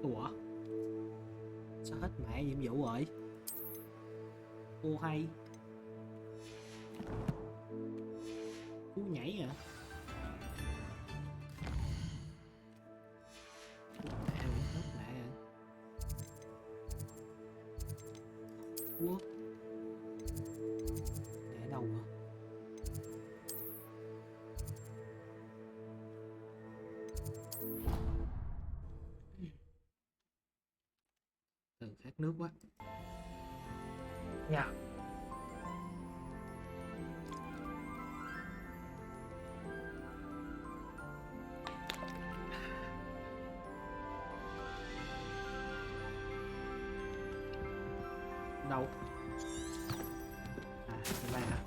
Ủa? Sao hết mẹ nhiệm vụ rồi? Ô hay. Cú nhảy hả? Mẹ vẫn hết mẹ hả? Ủa? Để đâu hả? Khát nước quá. Dạ. Đâu? À, trên đây hả?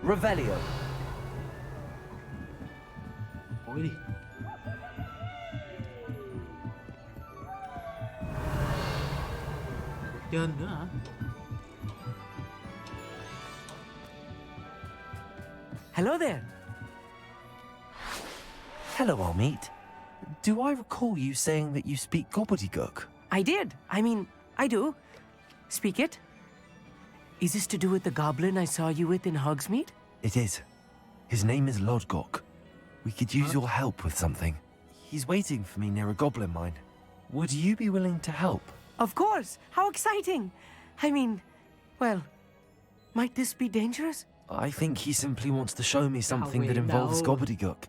Revelio. Hỏi đi. Trên nữa hả? Hello there. Hello, old meat. Do I recall you saying that you speak gobbledygook? I did. I mean, I do. Speak it. Is this to do with the goblin I saw you with in Hogsmeade? It is. His name is Lodgok. We could use your help with something. He's waiting for me near a goblin mine. Would you be willing to help? Of course. How exciting. I mean, well, might this be dangerous? I think he simply wants to show me something that involves gobbledygook.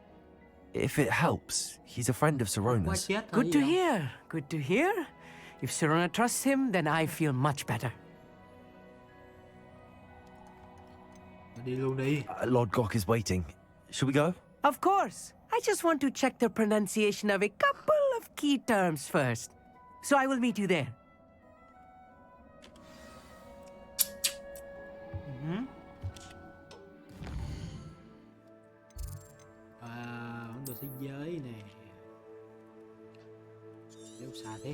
If it helps, he's a friend of Sirona's. Good to hear. Good to hear. If Sirona trusts him, then I feel much better. Đi luôn đi. Lodgok is waiting. Shall we go? Of course. I just want to check the pronunciation of a couple of key terms first. So I will meet you there. Bản đồ thế giới nè. Đéo xa thế.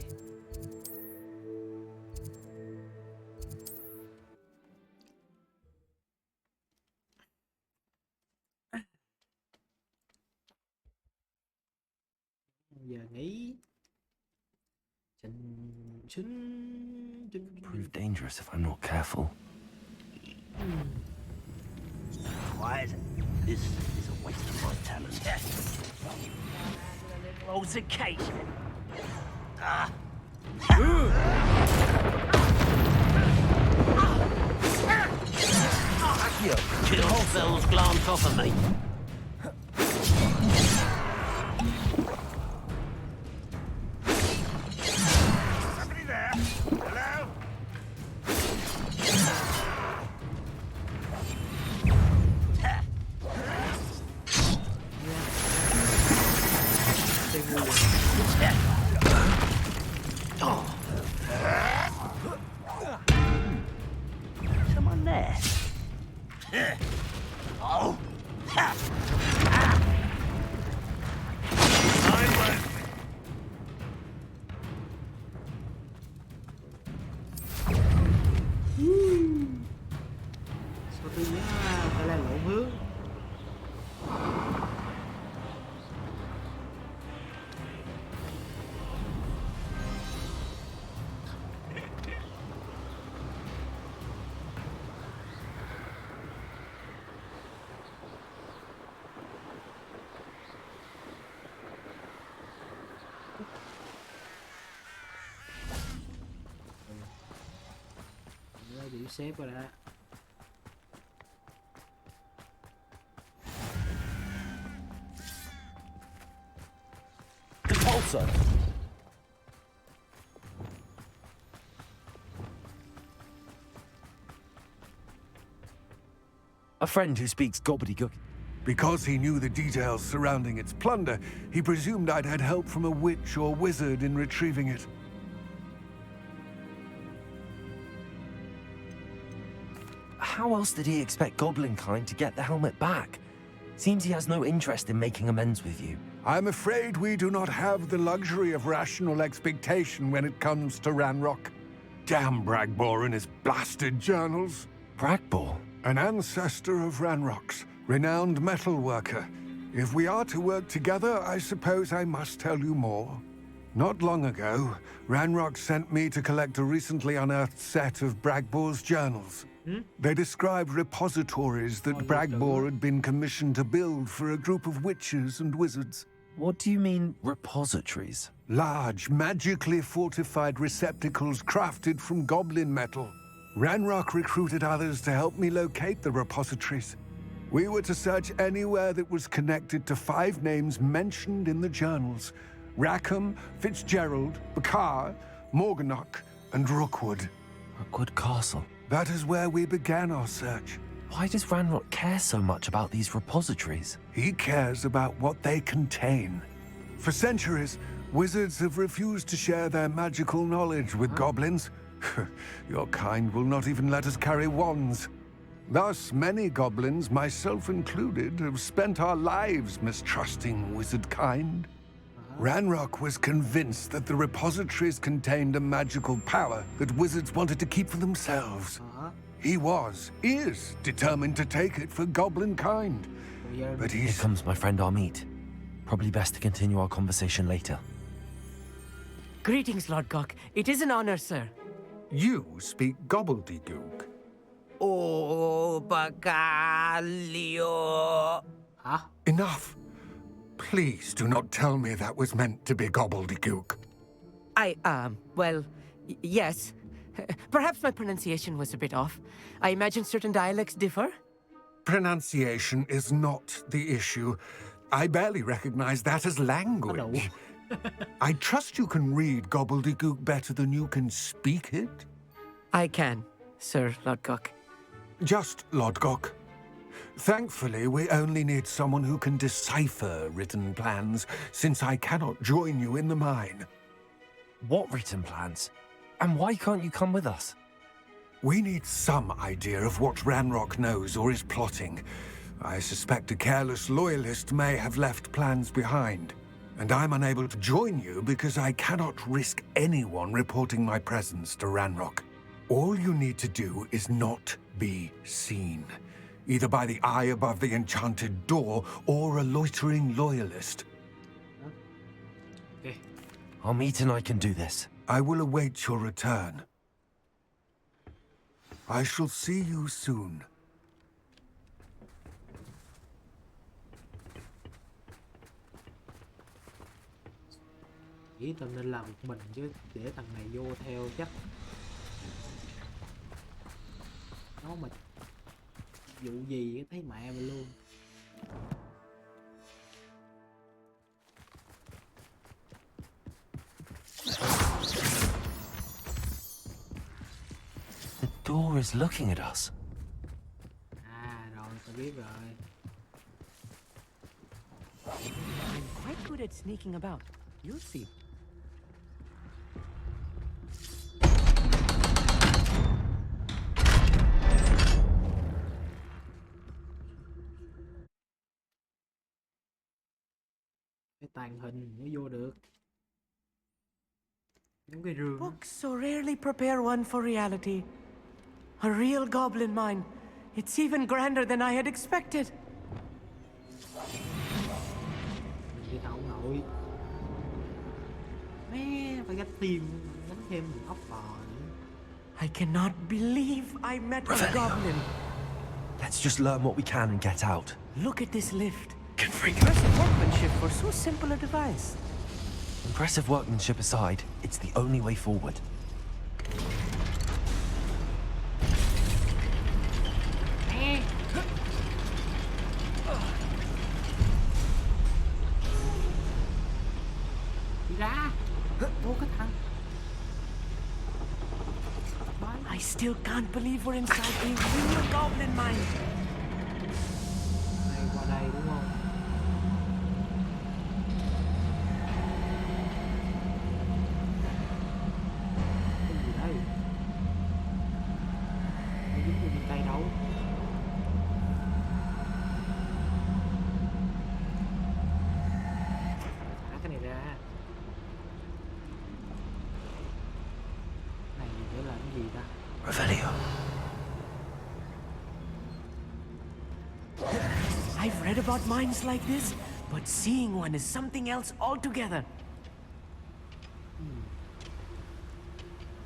Giờ nghỉ. Prove dangerous if I'm not careful. Quiet. This is a waste of my talent. Rolls occasion. Kill spells glance off of me. Somebody there? Hello? Someone there. Oh. Sao tôi nhớ phải là lộn hướng. Bị xếp rồi đã. Compulsor. A friend who speaks gobbledygook. Because he knew the details surrounding its plunder, he presumed I'd had help from a witch or wizard in retrieving it. How else did he expect Goblinkind to get the helmet back? Seems he has no interest in making amends with you. I'm afraid we do not have the luxury of rational expectation when it comes to Ranrock. Damn Bragbor and his blasted journals. Bragbor? An ancestor of Ranrock's, renowned metal worker. If we are to work together, I suppose I must tell you more. Not long ago, Ranrock sent me to collect a recently unearthed set of Bragbor's journals. They described repositories that Bragbor had been commissioned to build for a group of witches and wizards. What do you mean, repositories? Large, magically fortified receptacles crafted from goblin metal. Ranrock recruited others to help me locate the repositories. We were to search anywhere that was connected to 5 names mentioned in the journals: Rackham, Fitzgerald, Bakar, Morganach, and Rookwood. Rookwood Castle. That is where we began our search. Why does Ranrock care so much about these repositories? He cares about what they contain. For centuries, wizards have refused to share their magical knowledge with goblins. Your kind will not even let us carry wands. Thus, many goblins, myself included, have spent our lives mistrusting wizard kind. Ranrock was convinced that the repositories contained a magical power that wizards wanted to keep for themselves. He is determined to take it for goblin kind. But Here comes my friend Amit. Probably best to continue our conversation later. Greetings, Lord Gok. It is an honor, sir. You speak gobbledygook. Oh, Bacalio. Hả? Enough. Please do not tell me that was meant to be gobbledygook. Well, yes. Perhaps my pronunciation was a bit off. I imagine certain dialects differ. Pronunciation is not the issue. I barely recognize that as language. I trust you can read gobbledygook better than you can speak it. I can, Sir Lord Gok. Just Lodgok. Thankfully, we only need someone who can decipher written plans, since I cannot join you in the mine. What written plans? And why can't you come with us? We need some idea of what Ranrock knows or is plotting. I suspect a careless loyalist may have left plans behind. And I'm unable to join you because I cannot risk anyone reporting my presence to Ranrock. All you need to do is not be seen, either by the eye above the enchanted door or a loitering loyalist. Ok. Amit and I can do this. I will await your return. I shall see you soon. Nghĩ tao nên làm một mình chứ để thằng này vô theo chắc nó mà vụ gì thấy mẹ mày luôn. The door is looking at us. À rồi tao biết rồi. I'm quite good at sneaking about. You'll see. Cái tàn hình mới vô được. Giống cái rương. Books so rarely prepare one for reality. A real goblin mine. It's even grander than I had expected. Mình đi thảo nội. Mẹ phải gánh tiền, gánh thêm một ốc bò nữa. I cannot believe I met a goblin. Let's just learn what we can and get out. Look at this lift. Good freak. Impressive workmanship for so simple a device. Impressive workmanship aside, it's the only way forward. Đi ra. Vô cái thằng. I still can't believe we're inside a real goblin mine. Này qua đây đúng không? Cái gì đây? Cái dính vô miếng tay đâu? Thả cái này ra. Này để là Revelio. I've read about minds like this, but seeing one is something else altogether.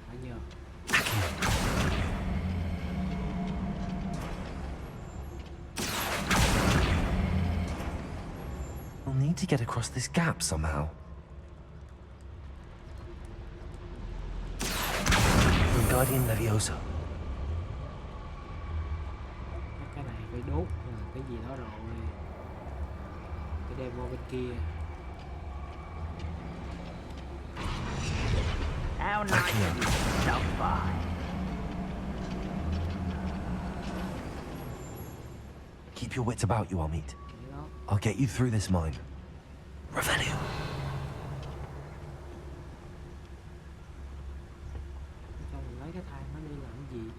Phải nhờ. We'll need to get across this gap somehow. Guardian Leviosa. Cái này phải đốt cái gì đó rồi. Cái đem qua bên kia. How nice of you to stop by. Keep your wits about you, Amit. Vậy đó. I'll get you through this mine. Revelio. Cho mình lấy cái thang nó đi làm cái gì?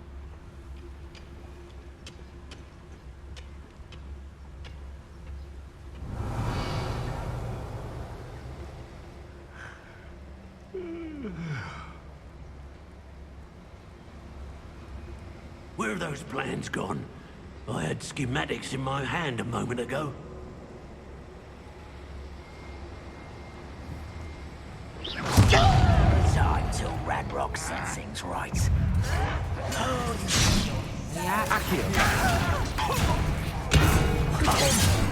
Where have those plans gone? I had schematics in my hand a moment ago. Time till Radrock sets things right.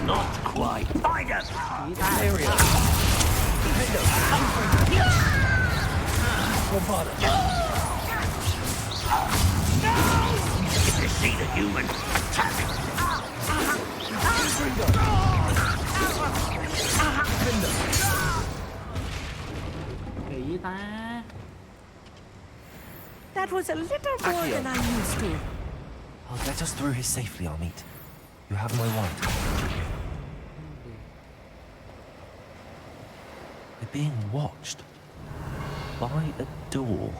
Not quite. Find us! If you see the human, attack! Kỳ vậy ta? That was a little more than I'm used to. I'll get us through here safely, Amit. You have my word. We're being watched by a door.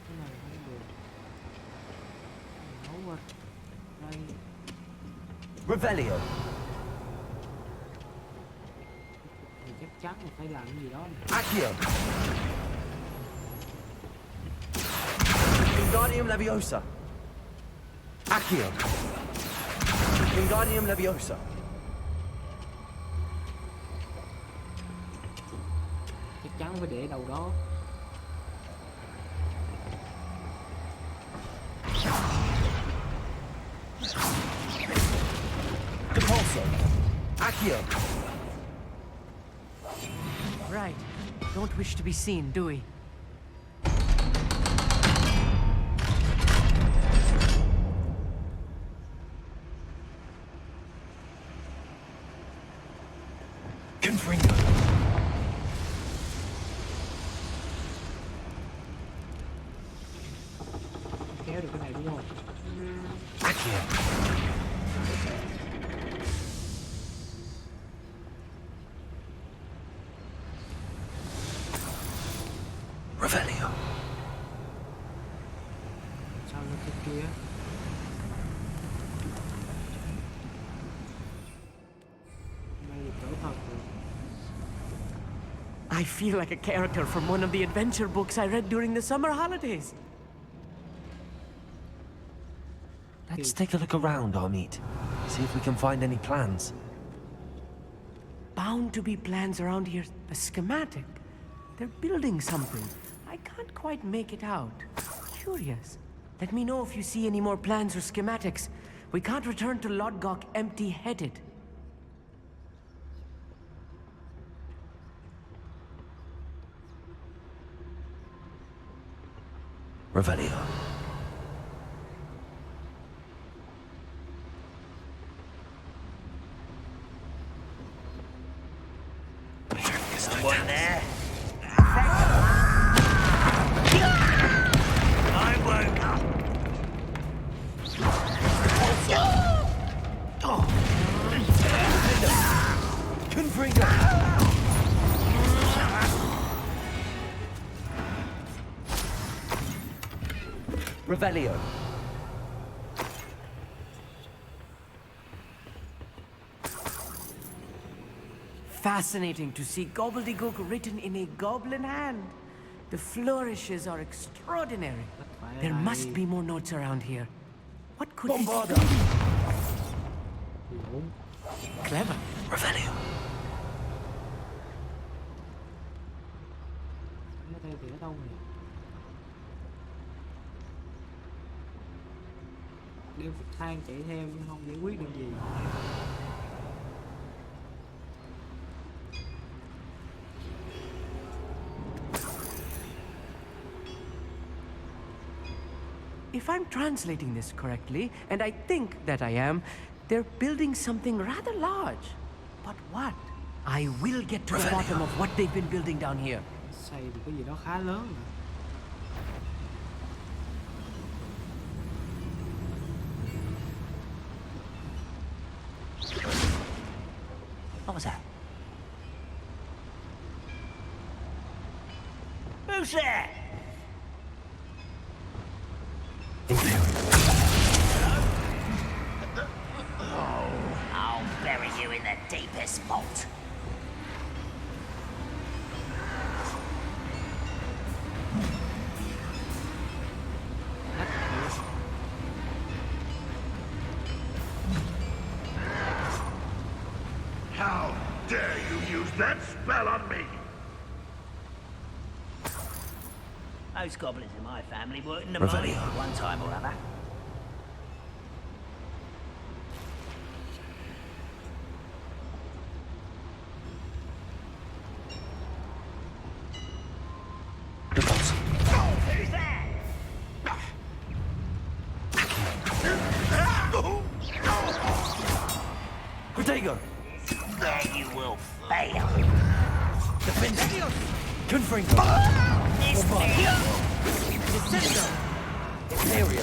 Cái này không được. Nấu qua đây. Revelio. Thì chắc chắn là phải làm cái gì đó này. Accio. Wingardium Leviosa. Accio. Wingardium Leviosa. Chắc chắn phải để đâu đó. Depulso. Accio. Right. Don't wish to be seen, do we? Confringo. Kéo được cái này đúng không? Accio. Revelio. Sao lên trên kia? Đây là cỡ thật rồi. I feel like a character from one of the adventure books I read during the summer holidays. Let's take a look around, Amit. See if we can find any plans. Bound to be plans around here. A schematic. They're building something. I can't quite make it out. Curious. Let me know if you see any more plans or schematics. We can't return to Lodgok empty-headed. Revelio. Someone there? I woke up. Confringo. Revelio. fascinating to see gobbledygook written in a goblin hand. The flourishes are extraordinary. There must be more notes around here. What could this be? Clever. Revelio. Ở đây thì ở đâu nhỉ? Đeo phục thang chạy theo nhưng không giải quyết được gì. If I'm translating this correctly, and I think that I am, they're building something rather large. But what? I will get to the bottom of what they've been building down here. Xây thì có gì đó khá lớn mà. What was that? Who's there? I'll bury you in the deepest vault. How dare you use that spell on me? Those goblins in my family were in the mine at one time or other. Who's that? Protego! There you will fail. Defend! Confring! This thing. Descendo! Area!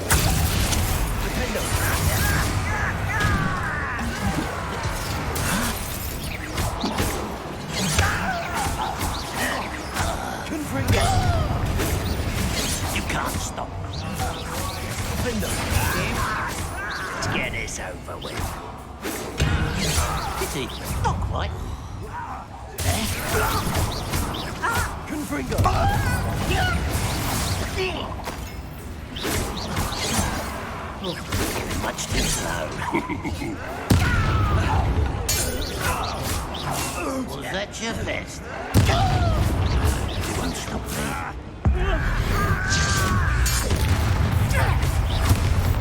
Defendo! Confring! You can't stop me. Defendo! Let's get this over with. Pity. Not quite. Confringo! Much too slow. Was that your best? You won't stop me.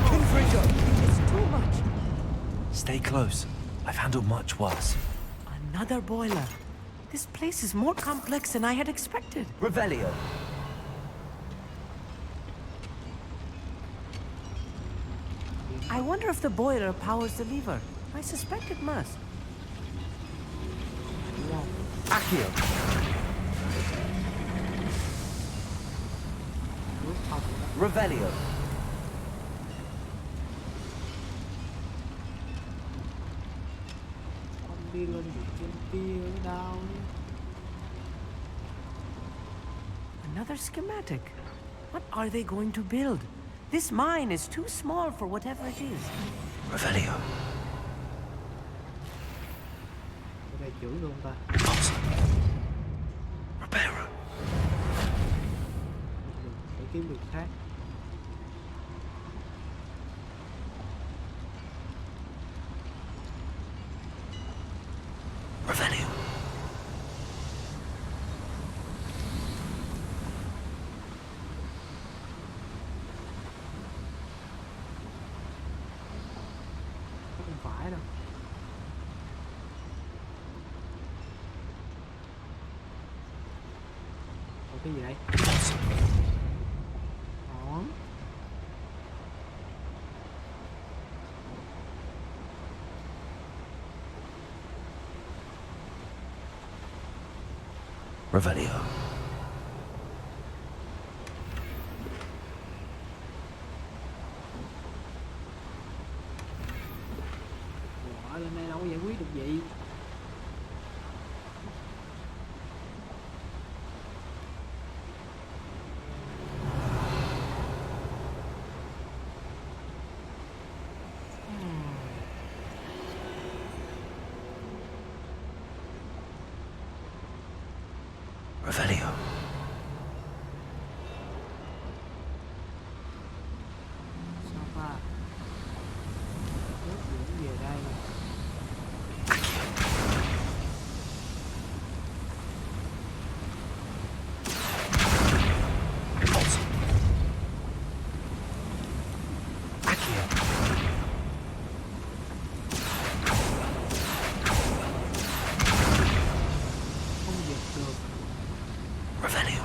Confringo! It's too much. Stay close. I've handled much worse. Another boiler. This place is more complex than I had expected. Revelio. I wonder if the boiler powers the lever. I suspect it must. Accio. Revelio. Con đi lên được trên kia ở đâu? Another schematic. What are they going to build? This mine is too small for whatever it is. Revelio. Ở đây chửi luôn ta. Reparo. Phải kiếm đường khác. Revelio. Không phải đâu. Ủa, cái gì đây? Đó. Revelio. Ủa, lên đây đâu có giải quyết được gì. Revelio. Sao ta? Nước chuyển về đây. Không giật được. Revelio.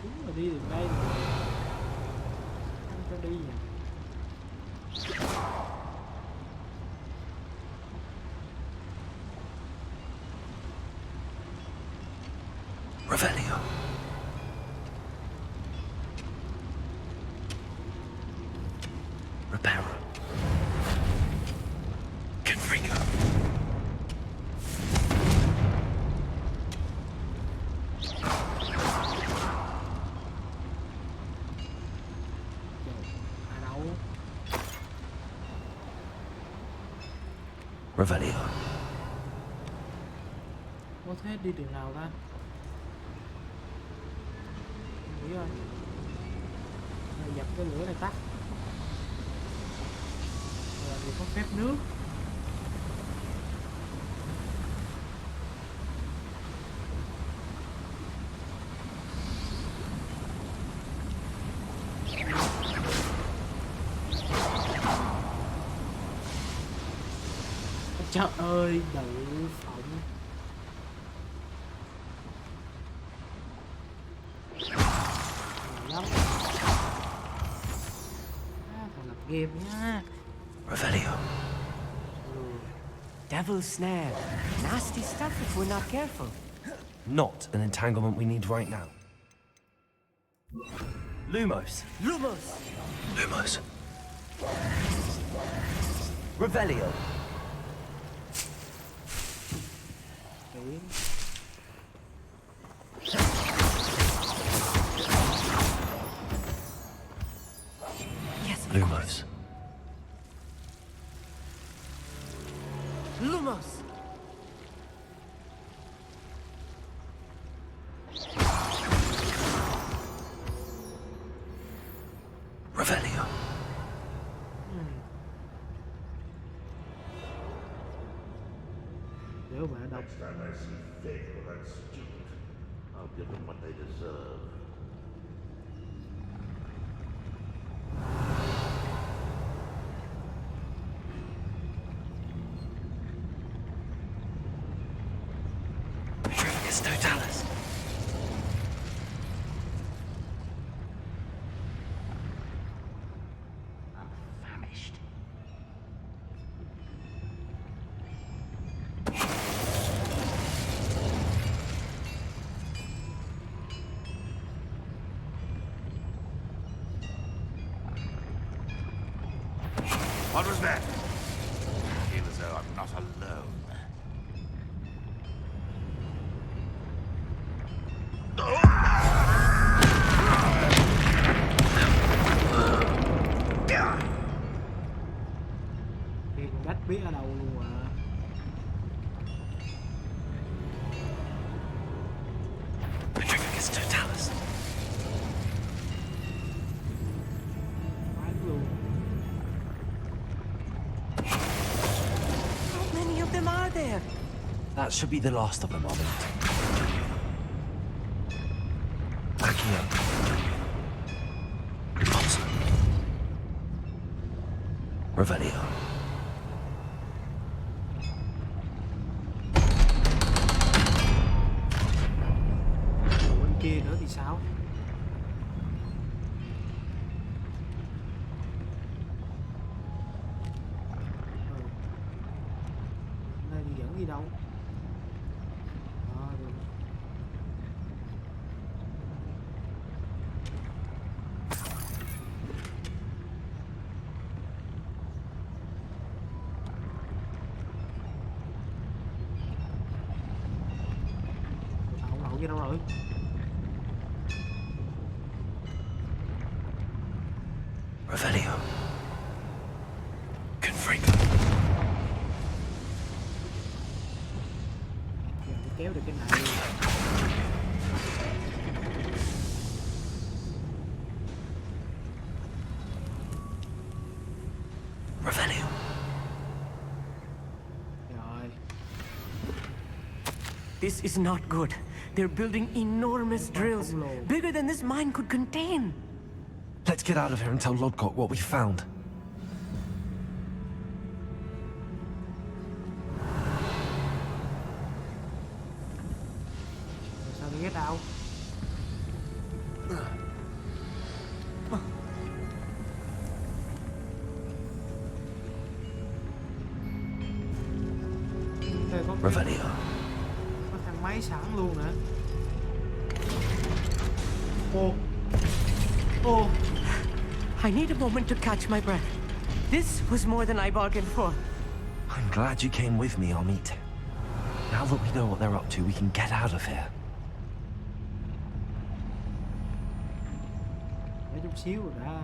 Đúng là đi được đây rồi. Không cho đi à. Revelio. Reparo. Confringo. À đâu? Revelio. Có thế đi đường nào ta? Không nghĩ rồi. Rồi dập cái lửa này tắt. Rồi thì có phép nước. Trời ơi, đậu phộng. Lắm. Thằng lập game nha. Revelio. Devil's snare. Nasty stuff if we're not careful. Not an entanglement we need right now. Lumos. Lumos! Lumos. Revelio. Chuyển. Yes, of Lumos. course. Lumos! Revelio. Nếu mà đọc Next time I see fake or that stupid, I'll give them what they deserve. Petrificus totalis. I'm famished. What was that? I feel as though I'm not alone. thì đất biết ở đâu luôn à. Petrificus totalis. Phải luôn. How many of them are there? That should be the last of them, Armand. Accio. Monster. Revelio. Rồi bên kia nữa thì sao? Đây thì dẫn đi đâu? Được. Ông lậu kia đâu rồi? Revelio. kéo được cái này. Revelio. Rồi. This is not good. They're building enormous drills, bigger than this mine could contain. Let's get out of here and tell Lodgok what we found. Sao đi get out? Đây có Revelio. có thang máy sẵn luôn nữa. Ô. Ô. I need a moment to catch my breath. This was more than I bargained for. I'm glad you came with me, Amit. Now that we know what they're up to, we can get out of here. Để chút xíu rồi đã.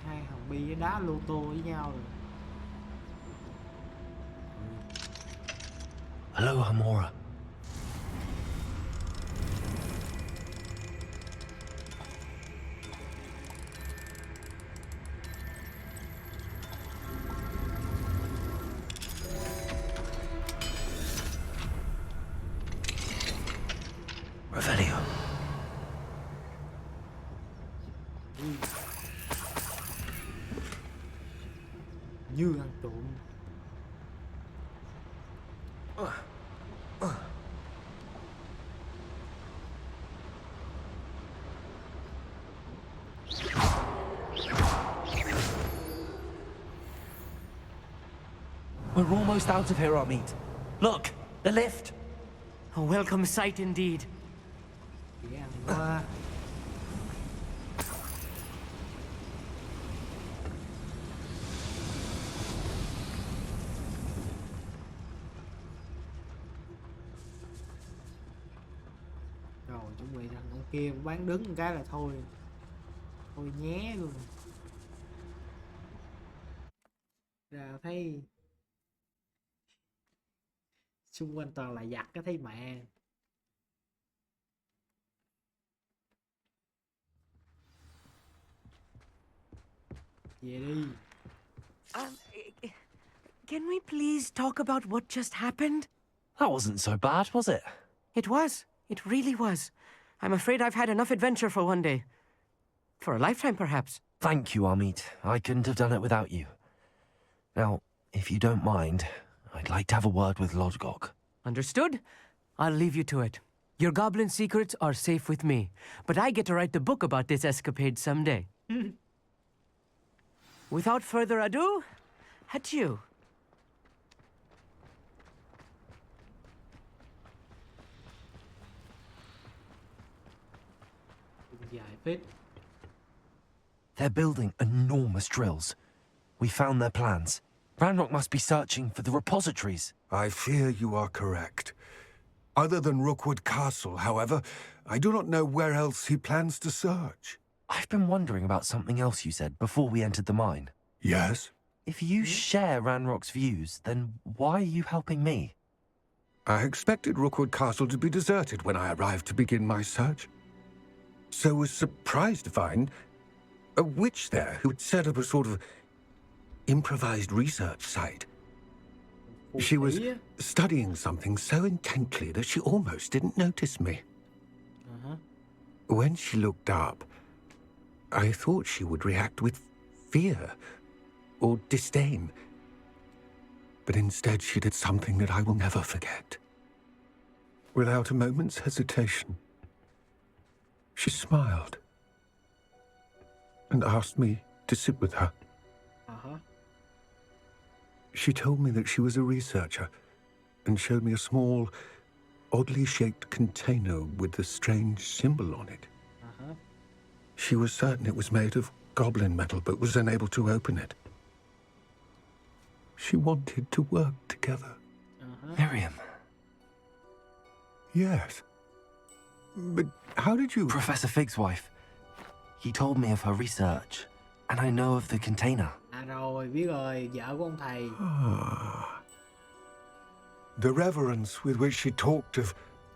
Hai thằng Bi với đá lô tô với nhau rồi. Hello, Hamora. Revelio. Như ăn trộm. We're almost out of here, Amit. Look, the lift. A welcome sight indeed. Dễ ăn quá. Rồi chuẩn bị thằng ông kia bán đứng một cái là thôi. Thôi nhé luôn. Ra thấy xung quanh toàn là giặc cái thấy mẹ. Về đi. Can we please talk about what just happened? That wasn't so bad, was it? It was. It really was. I'm afraid I've had enough adventure for one day. For a lifetime, perhaps. Thank you, Amit. I couldn't have done it without you. Now, if you don't mind, I'd like to have a word with Lodgok. Understood? I'll leave you to it. Your goblin secrets are safe with me, but I get to write the book about this escapade someday. Without further ado, adieu. Dài phết. They're building enormous drills. We found their plans. Ranrock must be searching for the repositories. I fear you are correct. Other than Rookwood Castle, however, I do not know where else he plans to search. I've been wondering about something else you said before we entered the mine. Yes? If you share Ranrock's views, then why are you helping me? I expected Rookwood Castle to be deserted when I arrived to begin my search. So was surprised to find a witch there who had set up a sort of improvised research site. She was studying something so intently that she almost didn't notice me. When she looked up, I thought she would react with fear or disdain. But instead she did something that I will never forget. Without a moment's hesitation, she smiled and asked me to sit with her. She told me that she was a researcher and showed me a small, oddly shaped container with a strange symbol on it. She was certain it was made of goblin metal, but was unable to open it. She wanted to work together. Miriam. Yes. But how did you... Professor Fig's wife. He told me of her research, and I know of the container. À rồi. biết rồi, vợ của ông thầy. The reverence with which she talked of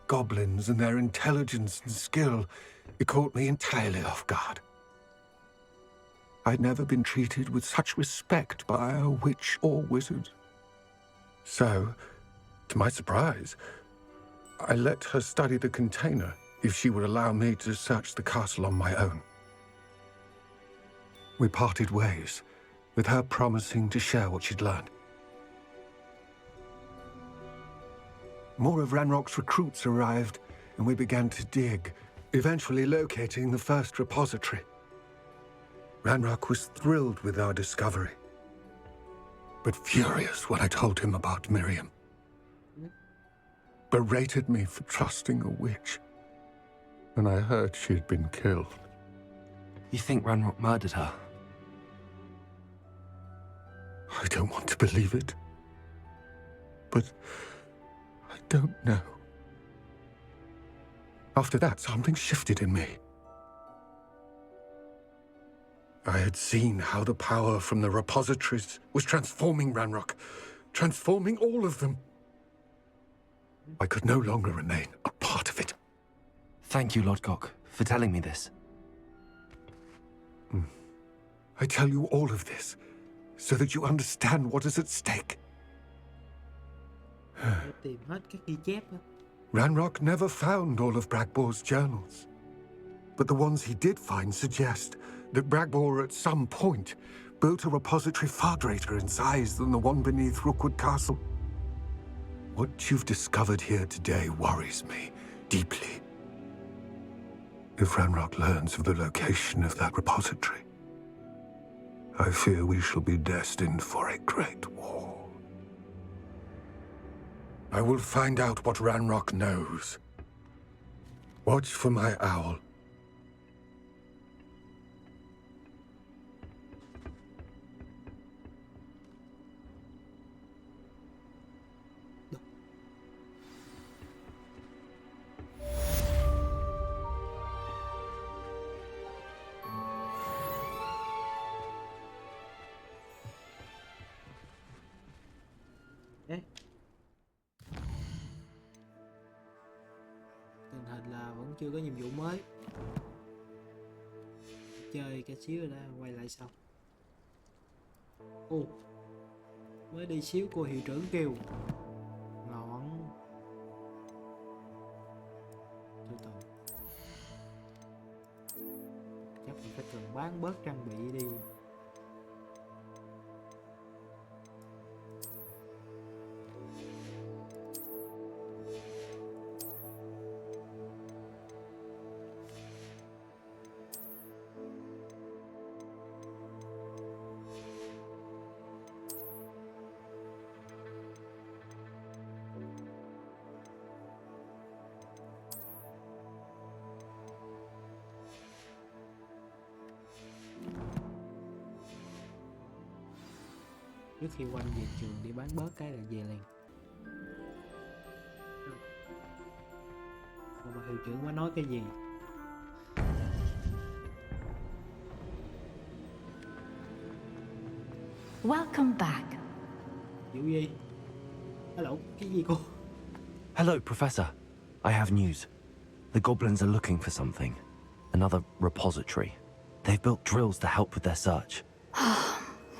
goblins and their intelligence and skill, it caught me entirely off guard. I'd never been treated with such respect by a witch or wizard. So, to my surprise, I let her study the container if she would allow me to search the castle on my own. We parted ways, with her promising to share what she'd learned. More of Ranrock's recruits arrived, and we began to dig, eventually locating the first repository. Ranrock was thrilled with our discovery, but furious when I told him about Miriam. Berated me for trusting a witch, and I heard she had been killed. You think Ranrock murdered her? I don't want to believe it, but I don't know. After that, something shifted in me. I had seen how the power from the repositories was transforming Ranrock, transforming all of them. I could no longer remain a part of it. Thank you, Lodgok, for telling me this. I tell you all of this so that you understand what is at stake. Tìm hết các ghi chép đó. Ranrock never found all of Bragbor's journals. But the ones he did find suggest that Bragbor at some point built a repository far greater in size than the one beneath Rookwood Castle. What you've discovered here today worries me deeply. If Ranrock learns of the location of that repository, I fear we shall be destined for a great war. I will find out what Ranrock knows. Watch for my owl. Ê. Tình hình là vẫn chưa có nhiệm vụ mới. Chơi cái xíu rồi đó, quay lại sau. Ồ, mới đi xíu cô hiệu trưởng kêu ngon. Từ từ, chắc mình phải cần bán bớt trang bị đi. Trước khi quanh về trường đi bán bớt cái là về liền. Mà hiệu trưởng mới nói cái gì? Welcome back. Vụ gì? Hello, cái gì cô? Hello, Professor. I have news. The goblins are looking for something. Another repository. They've built drills to help with their search.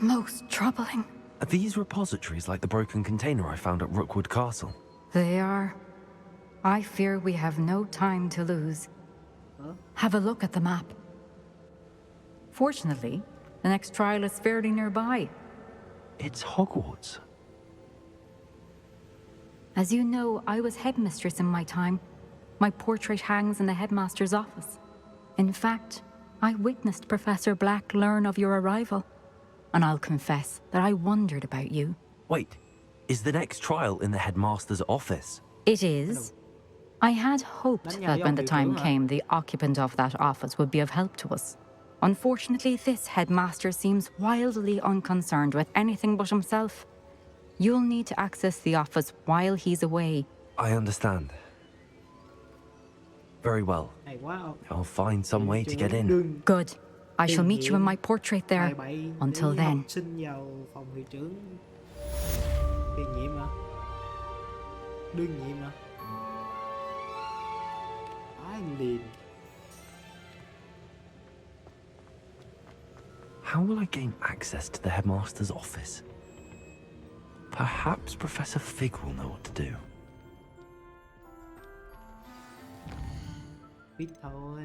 Most troubling. Are these repositories like the broken container I found at Rookwood Castle? They are. I fear we have no time to lose. Have a look at the map. Fortunately, the next trial is fairly nearby. It's Hogwarts. As you know, I was headmistress in my time. My portrait hangs in the headmaster's office. In fact, I witnessed Professor Black learn of your arrival. And I'll confess that I wondered about you. Wait, is the next trial in the headmaster's office? It is. I had hoped that when the time came, the occupant of that office would be of help to us. Unfortunately, this headmaster seems wildly unconcerned with anything but himself. You'll need to access the office while he's away. I understand. Very well. Hay quá không? I'll find some way to get in. Good. I shall meet you in my portrait there. 27 Until để then. học sinh vào phòng hiệu trưởng. Tiền nhiệm hả? Đương nhiệm hả? Ai liền. How will I gain access to the headmaster's office? Perhaps Professor Fig will know what to do. Biết thôi.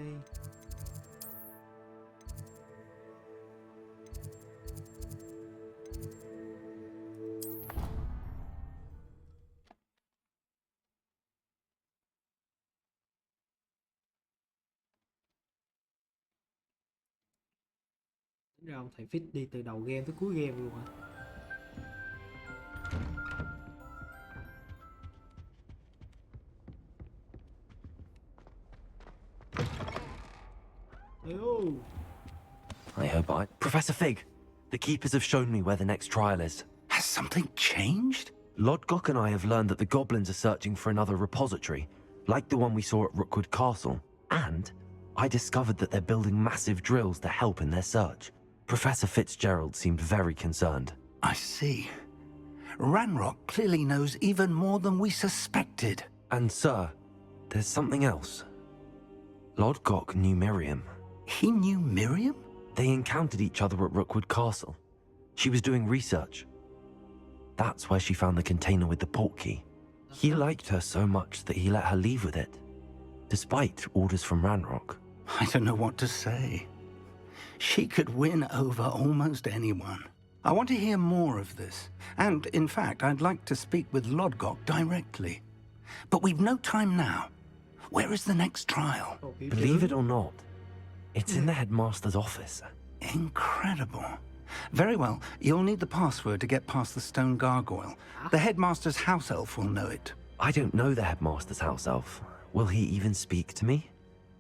Tính ra ông thầy Fitz đi từ đầu game tới cuối game luôn hả? Hello. I hope Professor Fig, the keepers have shown me where the next trial is. Has something changed? Lodgok and I have learned that the goblins are searching for another repository, like the one we saw at Rookwood Castle. And I discovered that they're building massive drills to help in their search. Professor Fitzgerald seemed very concerned. I see. Ranrock clearly knows even more than we suspected. And sir, there's something else. Lodgok knew Miriam. He knew Miriam? They encountered each other at Rookwood Castle. She was doing research. That's where she found the container with the portkey. He liked her so much that he let her leave with it, despite orders from Ranrock. I don't know what to say. She could win over almost anyone. I want to hear more of this. And, in fact, I'd like to speak with Lodgok directly. But we've no time now. Where is the next trial? Believe it or not, it's in the headmaster's office. Incredible. Very well. You'll need the password to get past the stone gargoyle. The headmaster's house elf will know it. I don't know the headmaster's house elf. Will he even speak to me?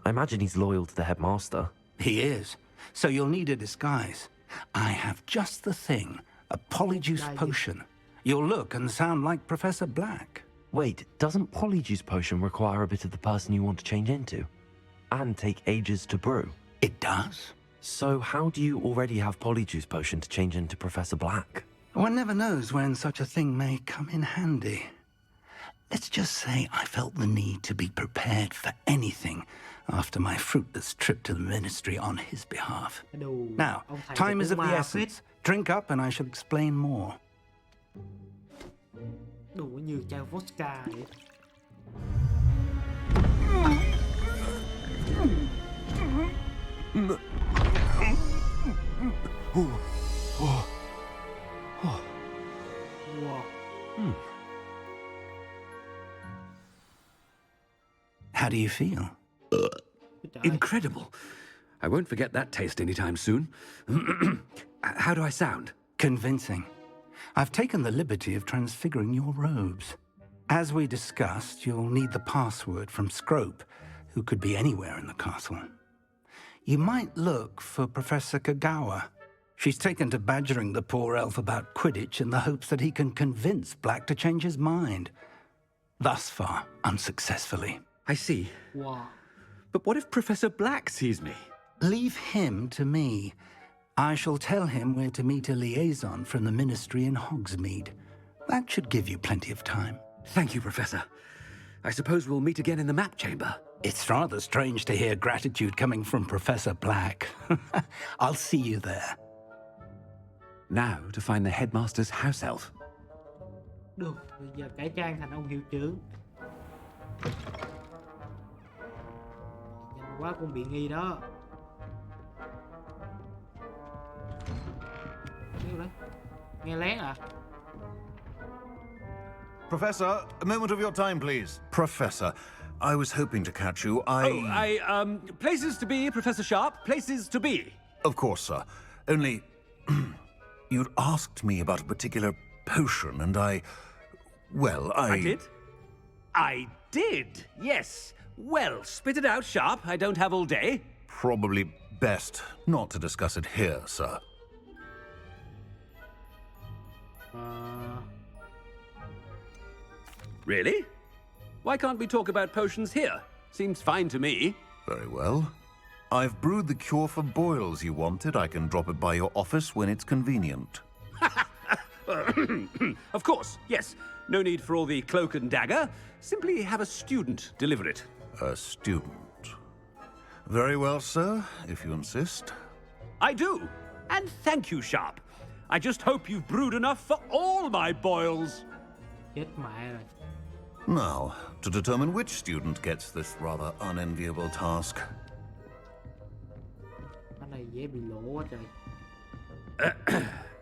I imagine he's loyal to the headmaster. He is. So you'll need a disguise. I have just the thing. A polyjuice potion. You'll look and sound like Professor Black. Wait, doesn't Polyjuice Potion require a bit of the person you want to change into? And take ages to brew? It does. So how do you already have Polyjuice Potion to change into Professor Black? One never knows when such a thing may come in handy. Let's just say I felt the need to be prepared for anything after my fruitless trip to the ministry on his behalf. Now, time is of the essence. Drink up and I shall explain more. Đủ như chai vodka vậy. Wow. How do you feel? Incredible. I won't forget that taste anytime soon. How do I sound? Convincing. I've taken the liberty of transfiguring your robes. As we discussed, you'll need the password from Scrope, who could be anywhere in the castle. You might look for Professor Kagawa. She's taken to badgering the poor elf about Quidditch in the hopes that he can convince Black to change his mind. Thus far, unsuccessfully. I see. Wow. But what if Professor Black sees me? Leave him to me. I shall tell him where to meet a liaison from the ministry in Hogsmeade. That should give you plenty of time. Thank you, Professor. I suppose we'll meet again in the map chamber. It's rather strange to hear gratitude coming from Professor Black. I'll see you there. Now to find the headmaster's house elf. Được, bây giờ cải trang thành ông hiệu trưởng. Nhanh quá cũng bị nghi đó. Đâu đấy? Nghe lén à? Professor, a moment of your time, please. Professor, I was hoping to catch you. Places to be, Professor Sharp. Places to be. Of course, sir. Only... you'd asked me about a particular potion, and I did? I did, yes. Well, spit it out, Sharp. I don't have all day. Probably best not to discuss it here, sir. Really? Why can't we talk about potions here? Seems fine to me. Very well. I've brewed the cure for boils you wanted. I can drop it by your office when it's convenient. Of course, yes. No need for all the cloak and dagger. Simply have a student deliver it. A student. Very well, sir, if you insist. I do. And thank you, Sharp. I just hope you've brewed enough for all my boils. Chết mẹ rồi. Now, to determine which student gets this rather unenviable task. Cái này dễ bị lộ quá trời.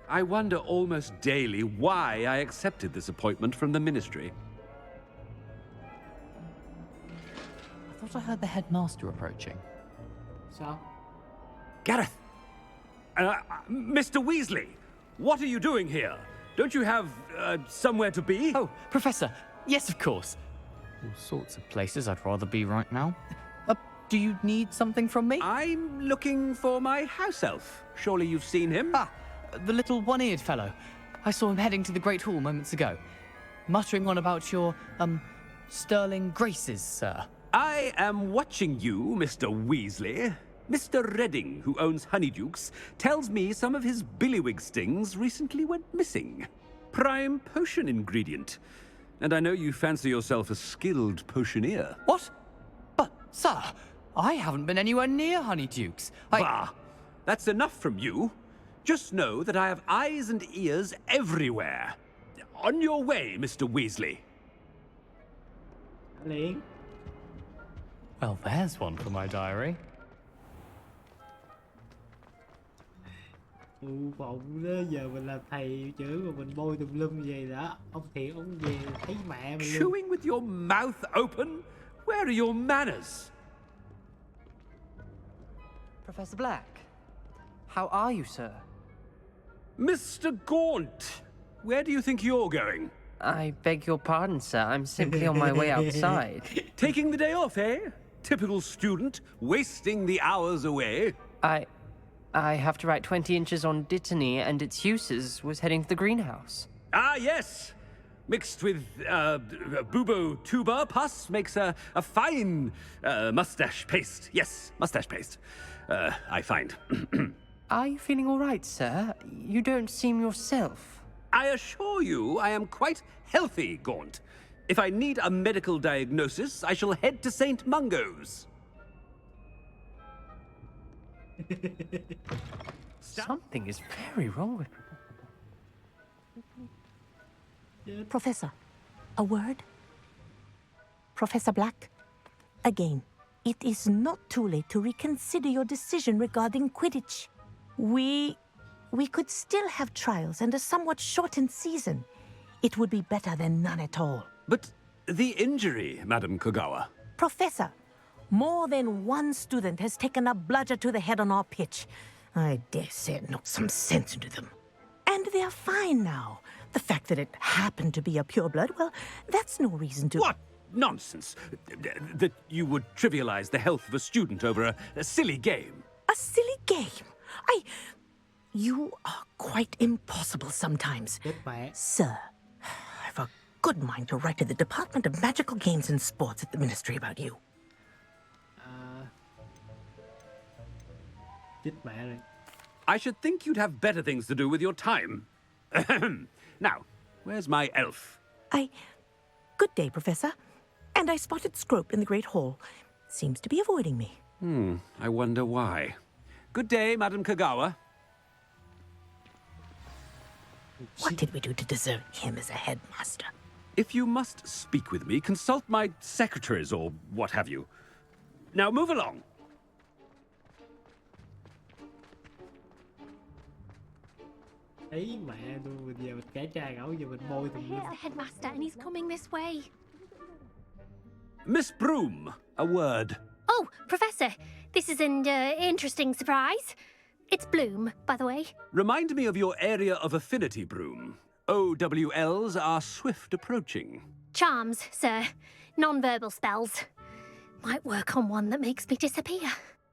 I wonder almost daily why I accepted this appointment from the ministry. I thought I heard the headmaster approaching. Sao? Gareth! Mr. Weasley, what are you doing here? Don't you have somewhere to be? Oh, Professor, yes, of course. All sorts of places I'd rather be right now. Do you need something from me? I'm looking for my house elf. Surely you've seen him? Ah, the little one-eared fellow. I saw him heading to the Great Hall moments ago, muttering on about your, sterling graces, sir. I am watching you, Mr. Weasley. Mr. Redding, who owns Honeydukes, tells me some of his billywig stings recently went missing. Prime potion ingredient. And I know you fancy yourself a skilled potioneer. What? But, sir, I haven't been anywhere near Honeydukes. Bah! That's enough from you. Just know that I have eyes and ears everywhere. On your way, Mr. Weasley. Liền. Well, there's one for my diary. Vọng đó, giờ mình làm thầy chữ mà mình bôi tùm lum vậy đó. Ông Thiện ông về thấy mẹ mình luôn. Chewing with your mouth open? Where are your manners? Professor Black, how are you, sir? Mr. Gaunt, where do you think you're going? I beg your pardon, sir. I'm simply on my way outside. Taking the day off, eh? Typical student, wasting the hours away. I have to write 20 inches on Dittany and its uses. Was heading to the greenhouse. Ah, yes. Mixed with bubo tuber pus makes a fine mustache paste. Yes, mustache paste. I find. Are you feeling all right, sir? You don't seem yourself. I assure you I am quite healthy, Gaunt. If I need a medical diagnosis, I shall head to St. Mungo's. Something is very wrong with Professor, a word? Professor Black, again, it is not too late to reconsider your decision regarding Quidditch. We could still have trials and a somewhat shortened season. It would be better than none at all. But the injury, Madam Kogawa. Professor, more than one student has taken a bludger to the head on our pitch. I dare say it knocked some sense into them. And they're fine now. The fact that it happened to be a pureblood, well, that's no reason to... What nonsense! That you would trivialize the health of a student over a silly game. A silly game? You are quite impossible sometimes. Sir, I've a good mind to write to the Department of Magical Games and Sports at the Ministry about you. I should think you'd have better things to do with your time. Now, where's my elf? Good day, Professor. And I spotted Scrope in the Great Hall. Seems to be avoiding me. I wonder why. Good day, Madam Kogawa. What did we do to deserve him as a headmaster? If you must speak with me, consult my secretaries or what have you. Now move along. Thấy mẹ tôi giờ mình cải tra gẫu giờ mình bôi tùm lum. Here's the headmaster and he's coming this way. Miss Broom, a word. Oh, Professor, this is an interesting surprise. It's Bloom, by the way. Remind me of your area of affinity, Broom. OWLs are swift approaching. Charms, sir. Non-verbal spells. Might work on one that makes me disappear.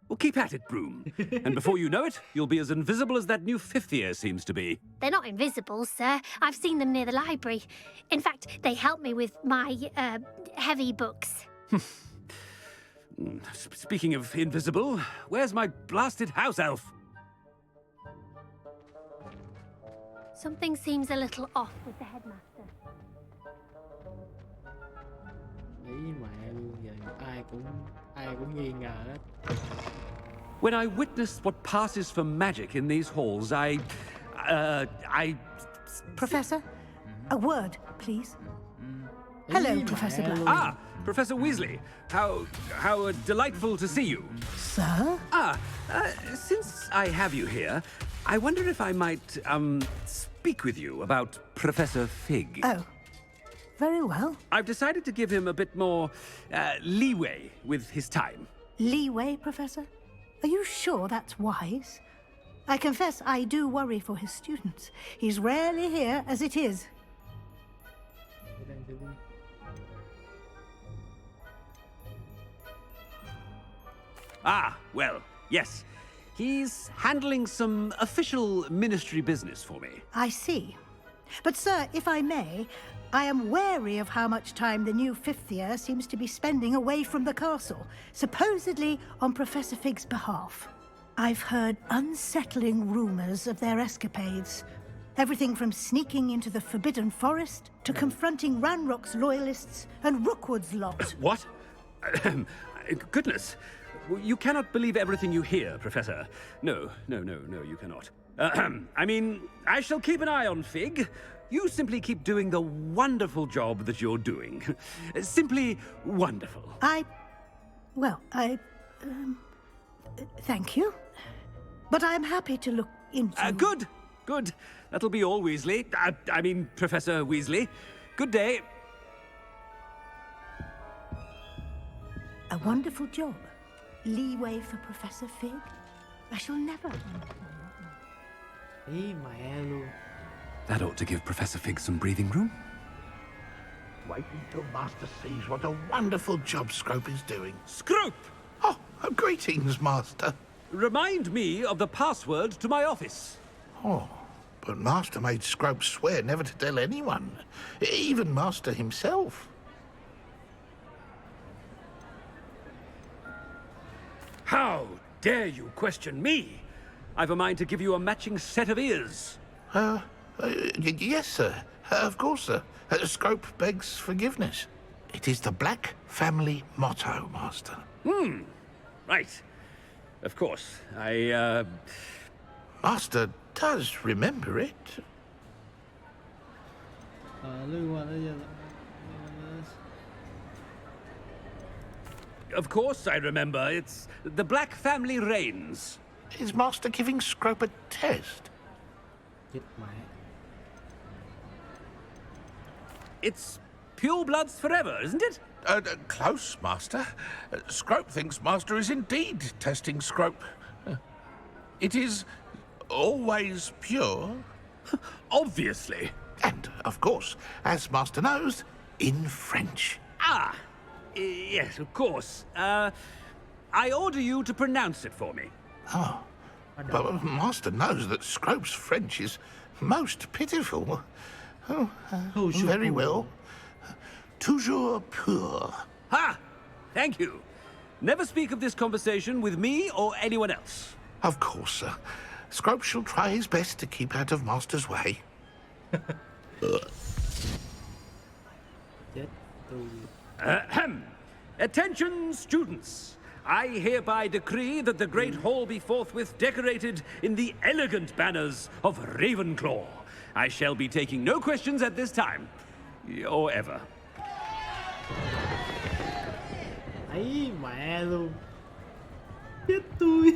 Well, keep at it, Broom. And before you know it, you'll be as invisible as that new fifth year seems to be. They're not invisible, sir. I've seen them near the library. In fact, they help me with my, heavy books. Speaking of invisible, where's my blasted house elf? Something seems a little off with the headmaster. Ý mẹ luôn, giờ ai cũng nghi ngờ hết. When I witness what passes for magic in these halls, I... Professor, a word, please. Hello, Professor Black. Ah, Professor Weasley. How delightful to see you. Sir? Since I have you here, I wonder if I might, speak with you about Professor Fig. Oh, very well. I've decided to give him a bit more, leeway with his time. Leeway, Professor? Are you sure that's wise? I confess I do worry for his students. He's rarely here as it is. Ah, well, yes. He's handling some official ministry business for me. I see. But, sir, if I may, I am wary of how much time the new fifth year seems to be spending away from the castle, supposedly on Professor Fig's behalf. I've heard unsettling rumors of their escapades. Everything from sneaking into the Forbidden Forest to confronting Ranrock's loyalists and Rookwood's lot. What? Goodness. You cannot believe everything you hear, Professor. No, you cannot. I mean, I shall keep an eye on Fig. You simply keep doing the wonderful job that you're doing. Simply wonderful. Thank you. But I'm happy to look into... Good. That'll be all, Weasley. I mean, Professor Weasley. Good day. A wonderful job. Leeway for Professor Fig? I shall never... Ý mẹ luôn. That ought to give Professor Fig some breathing room. Wait until Master sees what a wonderful job Scrope is doing. Scrope! Oh, greetings, Master. Remind me of the password to my office. Oh, but Master made Scrope swear never to tell anyone, even Master himself. How dare you question me? I've a mind to give you a matching set of ears. Yes, sir. Of course, sir. Scrope begs forgiveness. It is the Black family motto, Master. Right. Of course. Master does remember it. Of course I remember. It's the Black family reigns. Is Master giving Scrope a test? It's pure bloods forever, isn't it? Close, Master. Scrope thinks Master is indeed testing Scrope. It is always pure. Obviously. And, of course, as Master knows, in French. Yes, of course. I order you to pronounce it for me. Oh, but Master knows that Scrope's French is most pitiful. Very well. Toujours pur. Ha! Thank you. Never speak of this conversation with me or anyone else. Of course, sir. Scrope shall try his best to keep out of Master's way. Attention, students. I hereby decree that the Great Hall be forthwith decorated in the elegant banners of Ravenclaw. I shall be taking no questions at this time. Or ever. Ấy mẹ luôn. Chết tôi.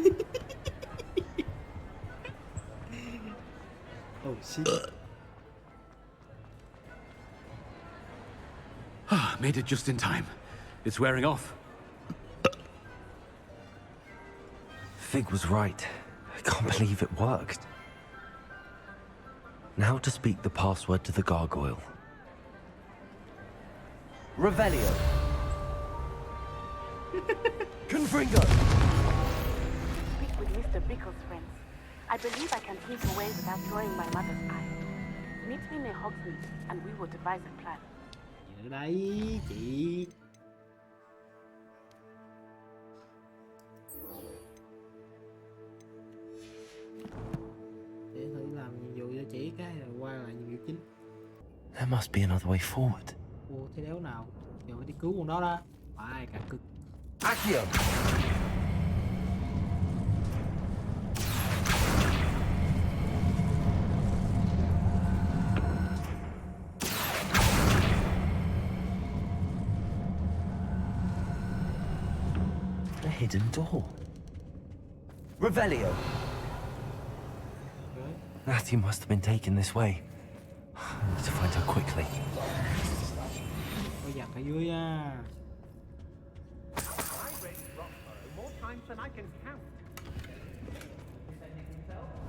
Oh shit. Made it just in time. It's wearing off. Fig was right. I can't believe it worked. Now to speak the password to the gargoyle. Revelio. Confringo! Speak with Mr. Bickle's friends. I believe I can sneak away without drawing my mother's eye. Meet me near Hogsmeade, and we will devise a plan. Ở đây chị. There must be another way forward. Ủa thế đéo nào? Giờ phải đi cứu con đó đó. Phải cả cực. Accio! A hidden door. Revelio! Natty must have been taken this way. I need to find her quickly. Có giặc ở dưới á.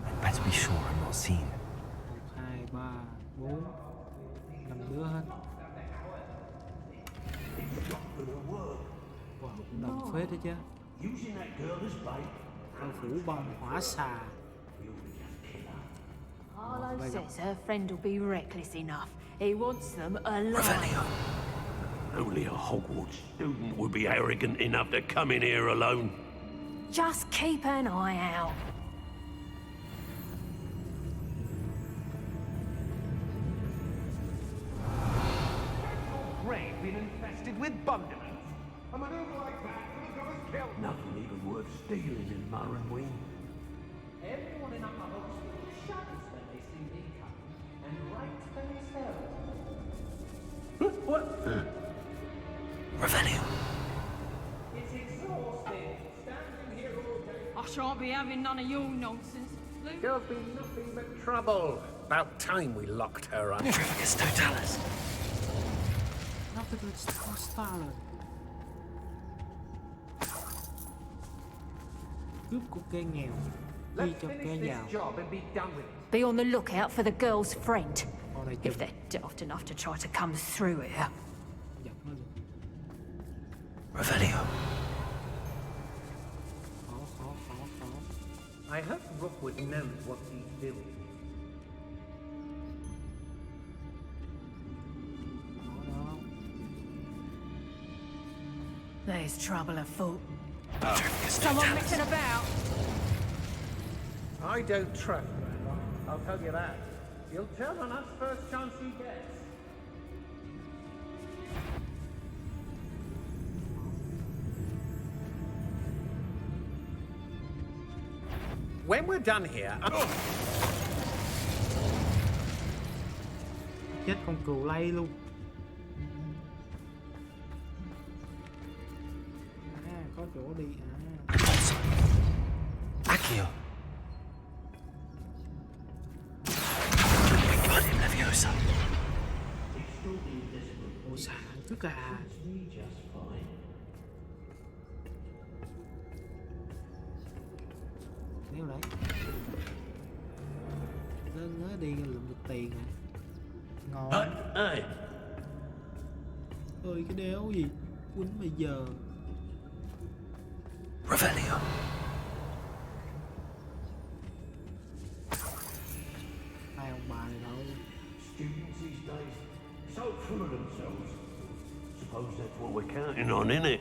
I'd better be sure I'm not seen. 1, 2, 3, 4, 5 đứa hết. Wow, cũng đồng phết đấy chứ. Bao phủ bằng hỏa xà. Harlow says her friend will be reckless enough. He wants them alive. Only a Hogwarts student would be arrogant enough to come in here alone. Just keep an eye out. Grave been infested with bundles. A maneuver like that would have got us killed. Nothing even worth stealing in Morrowind. Everyone in Upper Hogsmeade shudders when they see me coming, and right themselves. What? Revelio. It's exhausting, standing here all day. I shan't be having none of your nonsense, Luke. There'll be nothing but trouble. About time we locked her up. It's totalis. Nothing but Stalin. Cướp của cây nghèo, đi cho cây giàu. Job and be done with it. Be on the lookout for the girl's friend. If they're daft enough to try to come through here. Revelio. I hope Rookwood knows what he's doing. There's trouble afoot. Someone messing about. I don't trust Randolph, I'll tell you that. He'll turn on us first chance he gets. When we're done here, Chết con cừu lay luôn. À, có chỗ đi à. Accio. Wingardium Leviosa. Ủa xạ tức à. Nếu đấy. Nó đi lượm được tiền này. Ngon. Hey. Ơi cái đéo gì quýnh bây giờ. Revelio. Hai ông bà này đâu. Students these days, so full of themselves. Suppose that's what we're counting on, innit?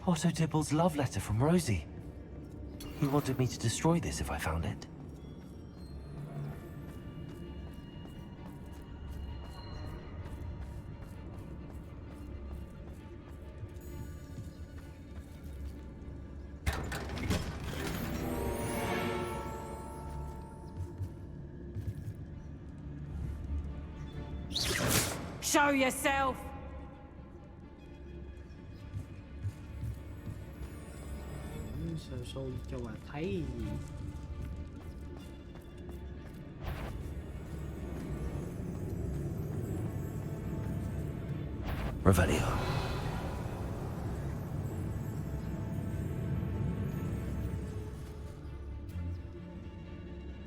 Otto Dibble's love letter from Rosie. He wanted me to destroy this if I found it. Show yourself! Sôi cho bà thấy gì. Revelio.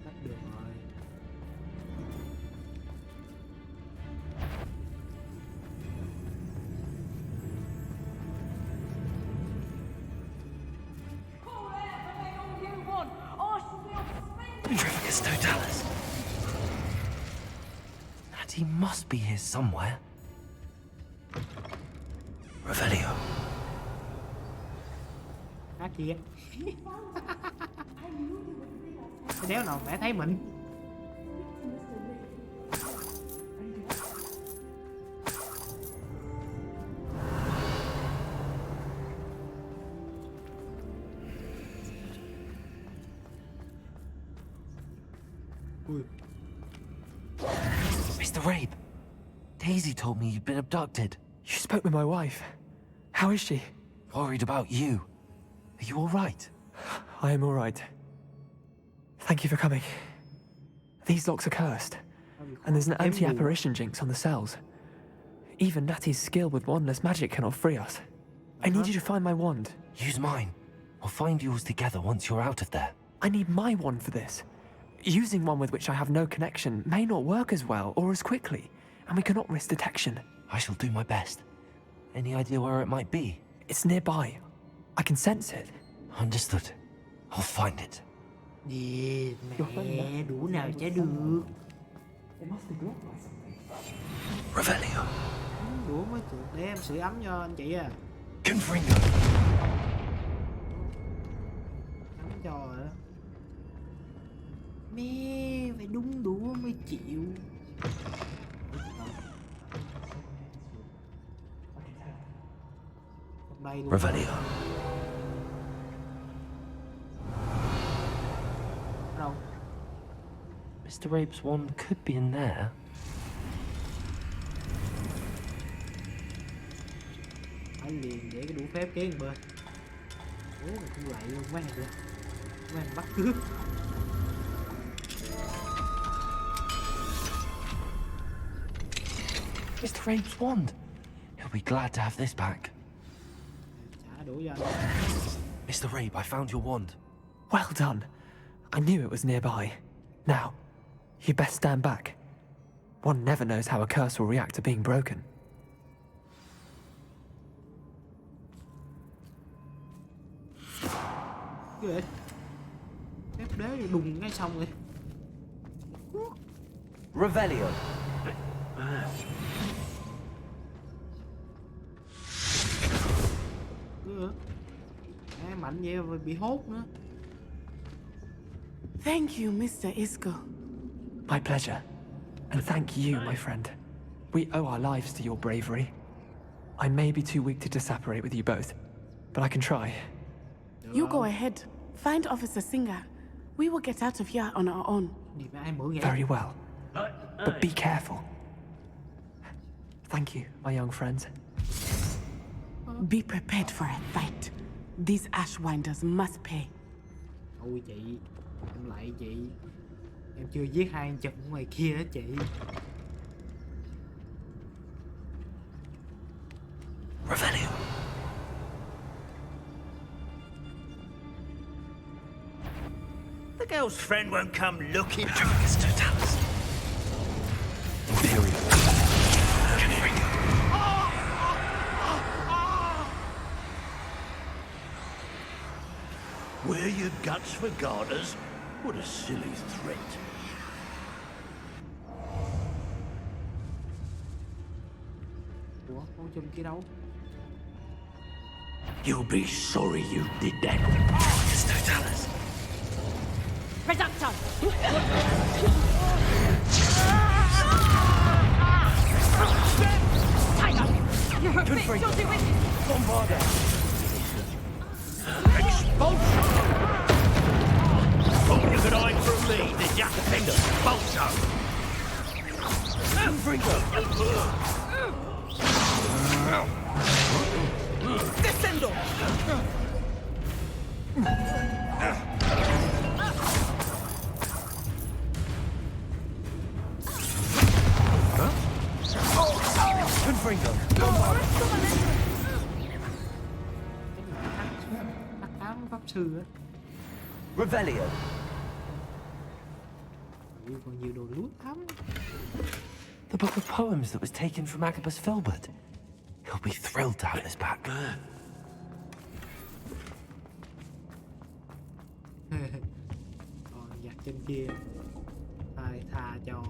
Tắt được rồi. Trigus totalis. He must be here somewhere. Revelio. Á kia. Cái đéo nào mẹ thấy mình. Mr. Rabe, Daisy told me you'd been abducted. You spoke with my wife. How is she? Worried about you. Are you all right? I am all right. Thank you for coming. These locks are cursed, and there's an anti-apparition jinx on the cells. Even Natty's skill with wandless magic cannot free us. I need you to find my wand. Use mine. We'll find yours together once you're out of there. I need my wand for this. Using one with which I have no connection may not work as well or as quickly, and we cannot risk detection. I shall do my best. Any idea where it might be? It's nearby. I can sense it. Understood. I'll find it. Đi mẹ đủ nào chả được. Revelio. Đủ mới được để em sưởi ấm cho anh chị à. Confringo. Ấm cho rồi đó. Mẹ phải đúng đủ mới chịu. Đây luôn. Revelio. Đâu? Mr. Rabe's wand could be in there. Phải liền để cái đủ phép kế một bên. Ủa mày không lại luôn mấy thằng kìa. Mấy thằng bắt cướp. Mr. Rabe's wand. He'll be glad to have this back. Chả đủ cho anh. Mr. Rabe, I found your wand. Well done. I knew it was nearby. Now, you best stand back. One never knows how a curse will react to being broken. Cái gì vậy? Phép đế đùng ngay xong rồi. Revelio. Mạnh vậy mà bị hốt nữa. Thank you, Mr. Isco. My pleasure. And thank you, my friend. We owe our lives to your bravery. I may be too weak to disapparate with you both, but I can try. You go ahead. Find Officer Singer. We will get out of here on our own. Very well. But be careful. Thank you, my young friends. Be prepared for a fight. These Ashwinders must pay. Ôi chị, em lại chị. Em chưa giết hai anh chật ngoài kia đó chị. Revelio. The girl's friend won't come looking. Petrifex Totalis. Imperial. Confringo. Were your guts for garters? What a silly threat. Ủa, con chùm kia đâu? You'll be sorry you did that. It's Totalis. Reducto! You're a bitch, you'll do it! Bombarda! Expulsion! Thought you could hide from me, did ya? Finger, Bolso! Confringo! Descendo! Confringo. Pháp sư á. Revelio. Còn nhiều đồ lút lắm. The book of poems that was taken from Agabus Filbert. He'll be thrilled to have this back. Còn giặt trên kia. Ai tha cho.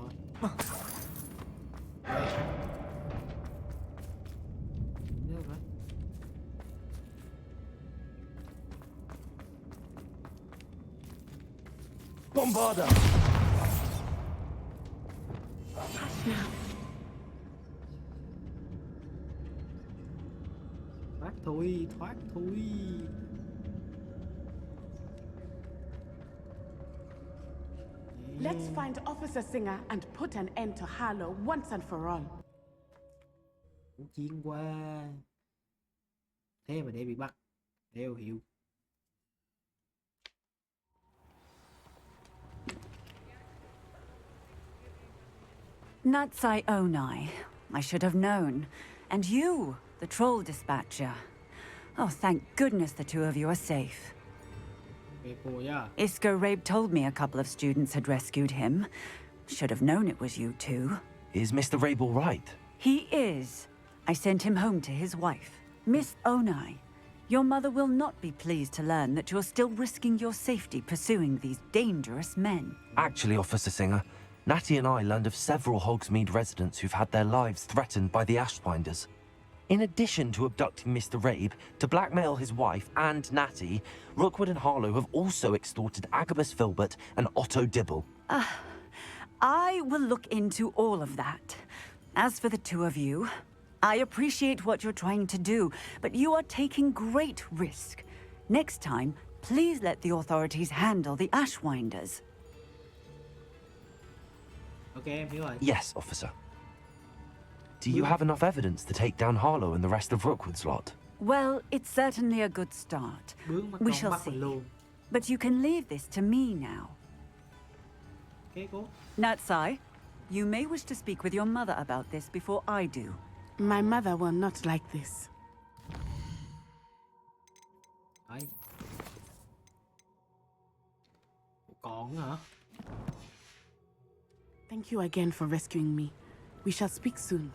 Bombarda! Thoát thôi, thoát thôi. Let's find Officer Singer and put an end to Harlow once and for all. Chiến qua. Thế mà để bị bắt. Đeo hiệu. Natsai Onai. I should have known. And you, the troll dispatcher. Oh, thank goodness the two of you are safe. Isco Rabe told me a couple of students had rescued him. Should have known it was you two. Is Mr. Rabe all right? He is. I sent him home to his wife. Miss Onai, your mother will not be pleased to learn that you're still risking your safety pursuing these dangerous men. Actually, Officer Singer, Natty and I learned of several Hogsmeade residents who've had their lives threatened by the Ashwinders. In addition to abducting Mr. Rabe, to blackmail his wife and Natty, Rookwood and Harlow have also extorted Agabus Filbert and Otto Dibble. I will look into all of that. As for the two of you, I appreciate what you're trying to do, but you are taking great risk. Next time, please let the authorities handle the Ashwinders. Okay, em hiểu rồi. Yes, officer. Do you have enough evidence to take down Harlow and the rest of Rookwood's lot? Well, it's certainly a good start. We shall see. But you can leave this to me now. Okay, cool. Natsai, you may wish to speak with your mother about this before I do. My mother will not like this. Đấy. Còn hả? Thank you again for rescuing me. We shall speak soon.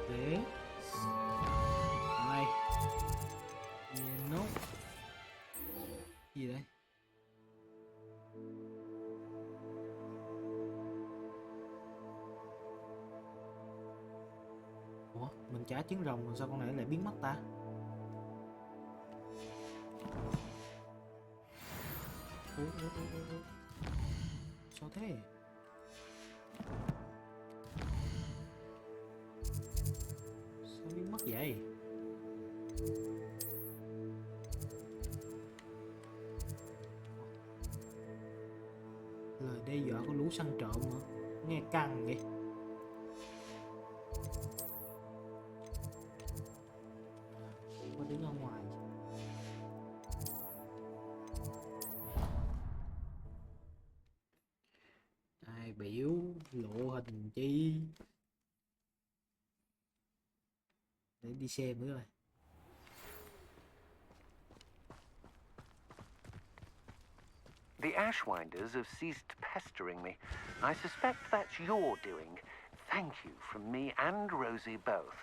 Để. Đây. Nốt. Gì đây? Ủa, mình trả trứng rồng rồi sao con này lại biến mất ta? Ủa. Sao thế? Sao biến mất vậy? Lời đe dọa của lũ săn trộm hả? Nghe căng vậy. Có đứng ở ngoài. Ai biểu lộ hình chi? Để đi xem nữa rồi. The Ashwinders have ceased pestering me. I suspect that's your doing. Thank you from me and Rosie both.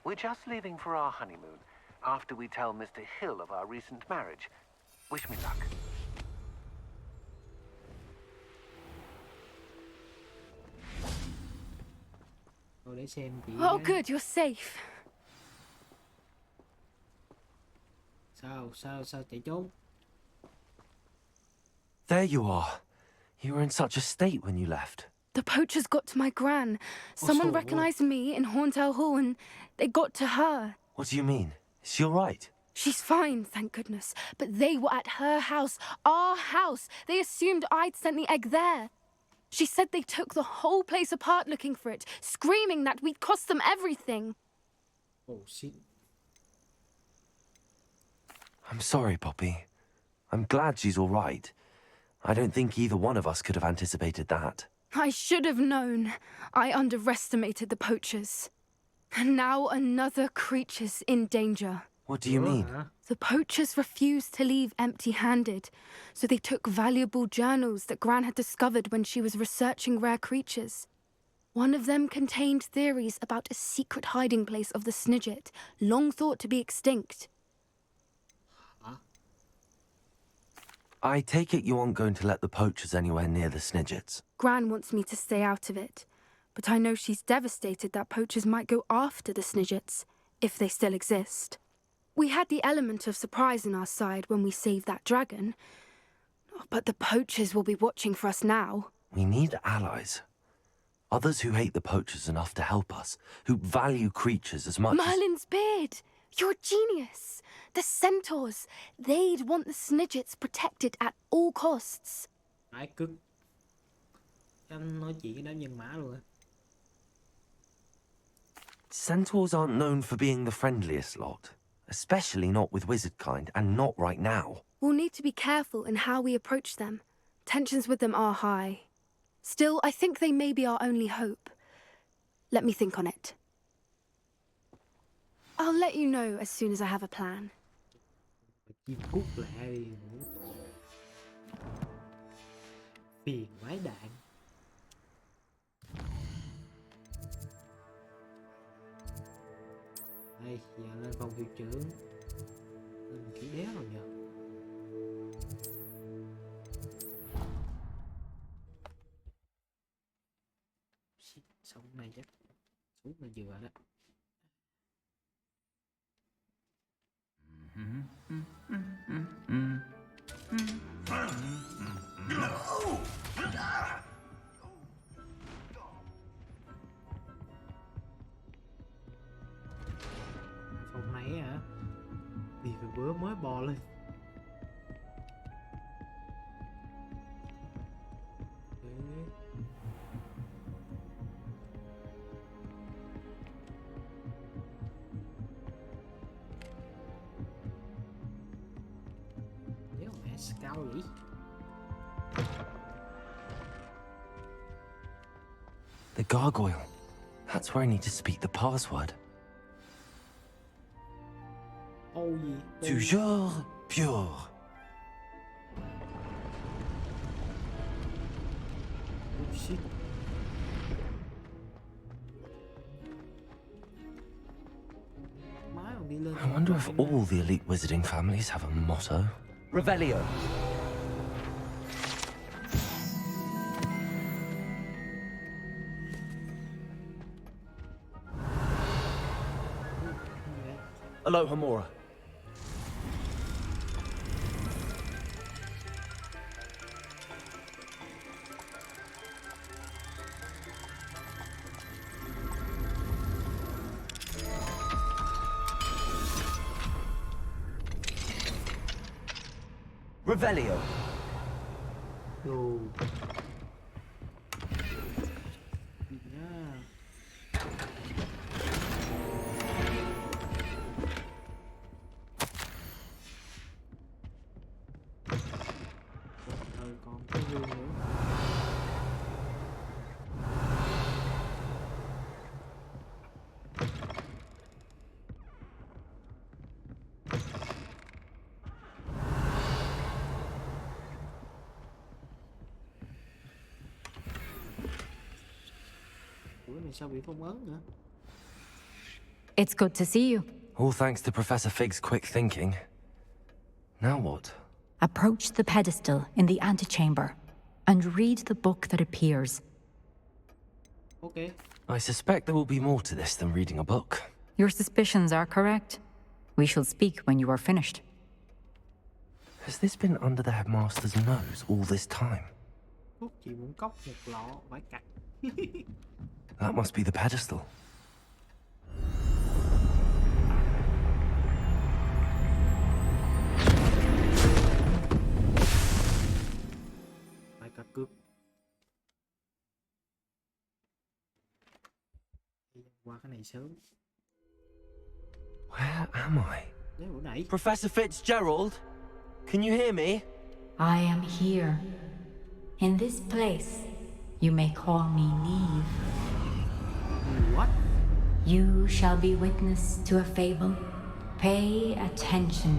We're just leaving for our honeymoon, after we tell Mr. Hill of our recent marriage. Wish me luck. Để xem chị. Oh, good, you're safe. Sao chạy trốn? There you are. You were in such a state when you left. The poachers got to my gran. Someone recognized me in Horntail Hall and they got to her. What do you mean? Is she all right? She's fine, thank goodness. But they were at her house, our house. They assumed I'd sent the egg there. She said they took the whole place apart looking for it, screaming that we'd cost them everything. Oh, shit. I'm sorry, Poppy. I'm glad she's all right. I don't think either one of us could have anticipated that. I should have known. I underestimated the poachers. And now another creature's in danger. What do you mean? The poachers refused to leave empty-handed, so they took valuable journals that Gran had discovered when she was researching rare creatures. One of them contained theories about a secret hiding place of the Snidget, long thought to be extinct. I take it you aren't going to let the poachers anywhere near the Snidgets. Gran wants me to stay out of it, but I know she's devastated that poachers might go after the Snidgets, if they still exist. We had the element of surprise on our side when we saved that dragon. But the poachers will be watching for us now. We need allies. Others who hate the poachers enough to help us, who value creatures as much as... Merlin's beard! You're a genius! The centaurs! They'd want the Snidgets protected at all costs. Ái cực. Anh nói chuyện cái đám nhân mã luôn á. Centaurs aren't known for being the friendliest lot, especially not with wizard kind, and not right now. We'll need to be careful in how we approach them. Tensions with them are high. Still, I think they may be our only hope. Let me think on it. I'll let you know as soon as I have a plan. Chim cút lại đi. Phiền quái đạn. Đây, giờ lên phòng hiệu trưởng. Lên kiểu đéo rồi nhờ. Sống này chắc xuống là vừa đó. Phòng này hả? Vì vừa bữa mới bò lên. Scowly. The gargoyle. That's where I need to speak the password. Oh yeah. Toujours pure. Oh shit. I wonder if all the elite wizarding families have a motto. Revelio. Aloha Mora. Revelio. Đồ. Còn cái gương nữa. Sao bị phong ấn nữa? It's good to see you. All thanks to Professor Fig's quick thinking. Now what? Approach the pedestal in the antechamber and read the book that appears. Okay. I suspect there will be more to this than reading a book. Your suspicions are correct. We shall speak when you are finished. Has this been under the headmaster's nose all this time? Thuốc chị muốn cốc một lọ phải cặt. That must be the pedestal. Phải cắt cướp. Qua cái này sớm. Where am I? Nếu ở nãy. Professor Fitzgerald, can you hear me? I am here. In this place, you may call me Neve. What? You shall be witness to a fable. Pay attention.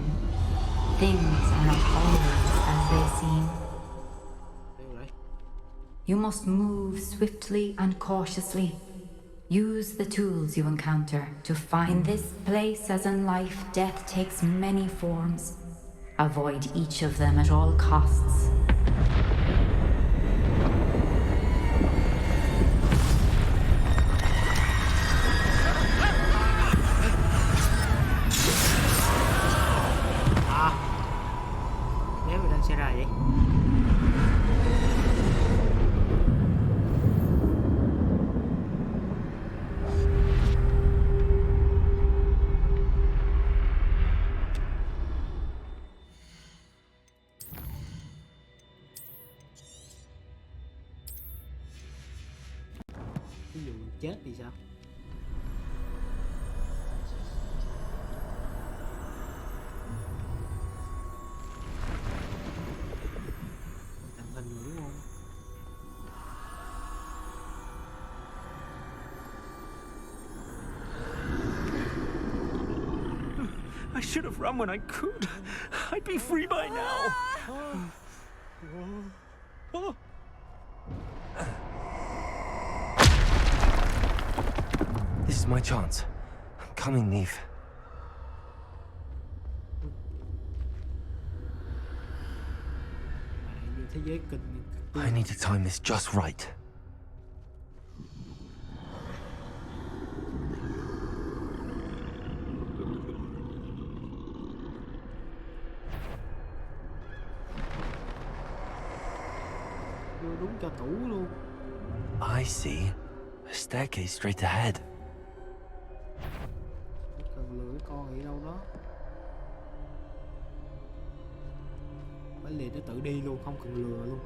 Things are not always as they seem. You must move swiftly and cautiously. Use the tools you encounter to find. In this place, as in life, death takes many forms. Avoid each of them at all costs. chết thì sao? Tàng hình rồi đúng không? I should have run when I could. I'd be free by now. This is my chance. I'm coming, Neve. Thế giới kịch. I need to time this just right. Đưa đúng cho tủ luôn. I see. A staircase straight ahead. Cần lựa con ở đâu đó. Phải liền nó tự đi luôn, không cần lừa luôn.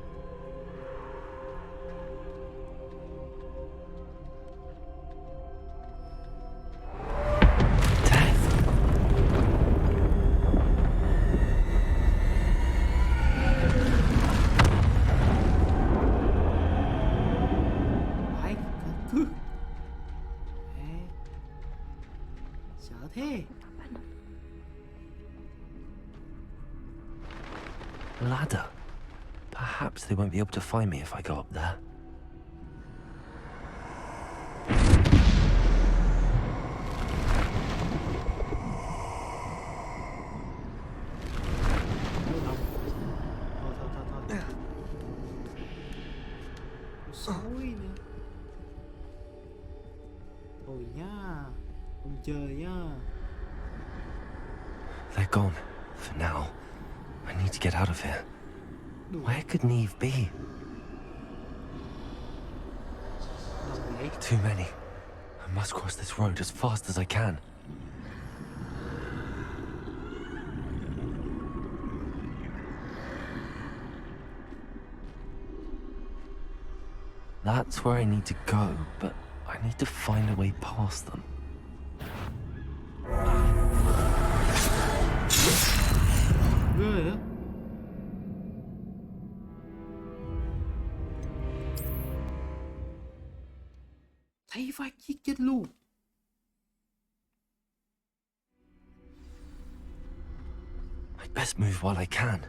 Ladder. Perhaps they won't be able to find me if I go up there. Sói nè. Thôi nha. Không chơi nha. They're gone. For now. I need to get out of here. Where could Neve be? Too many. I must cross this road as fast as I can. That's where I need to go, but I need to find a way past them. Ghê á. Thấy phát giết chết luôn. I'd best move while I can.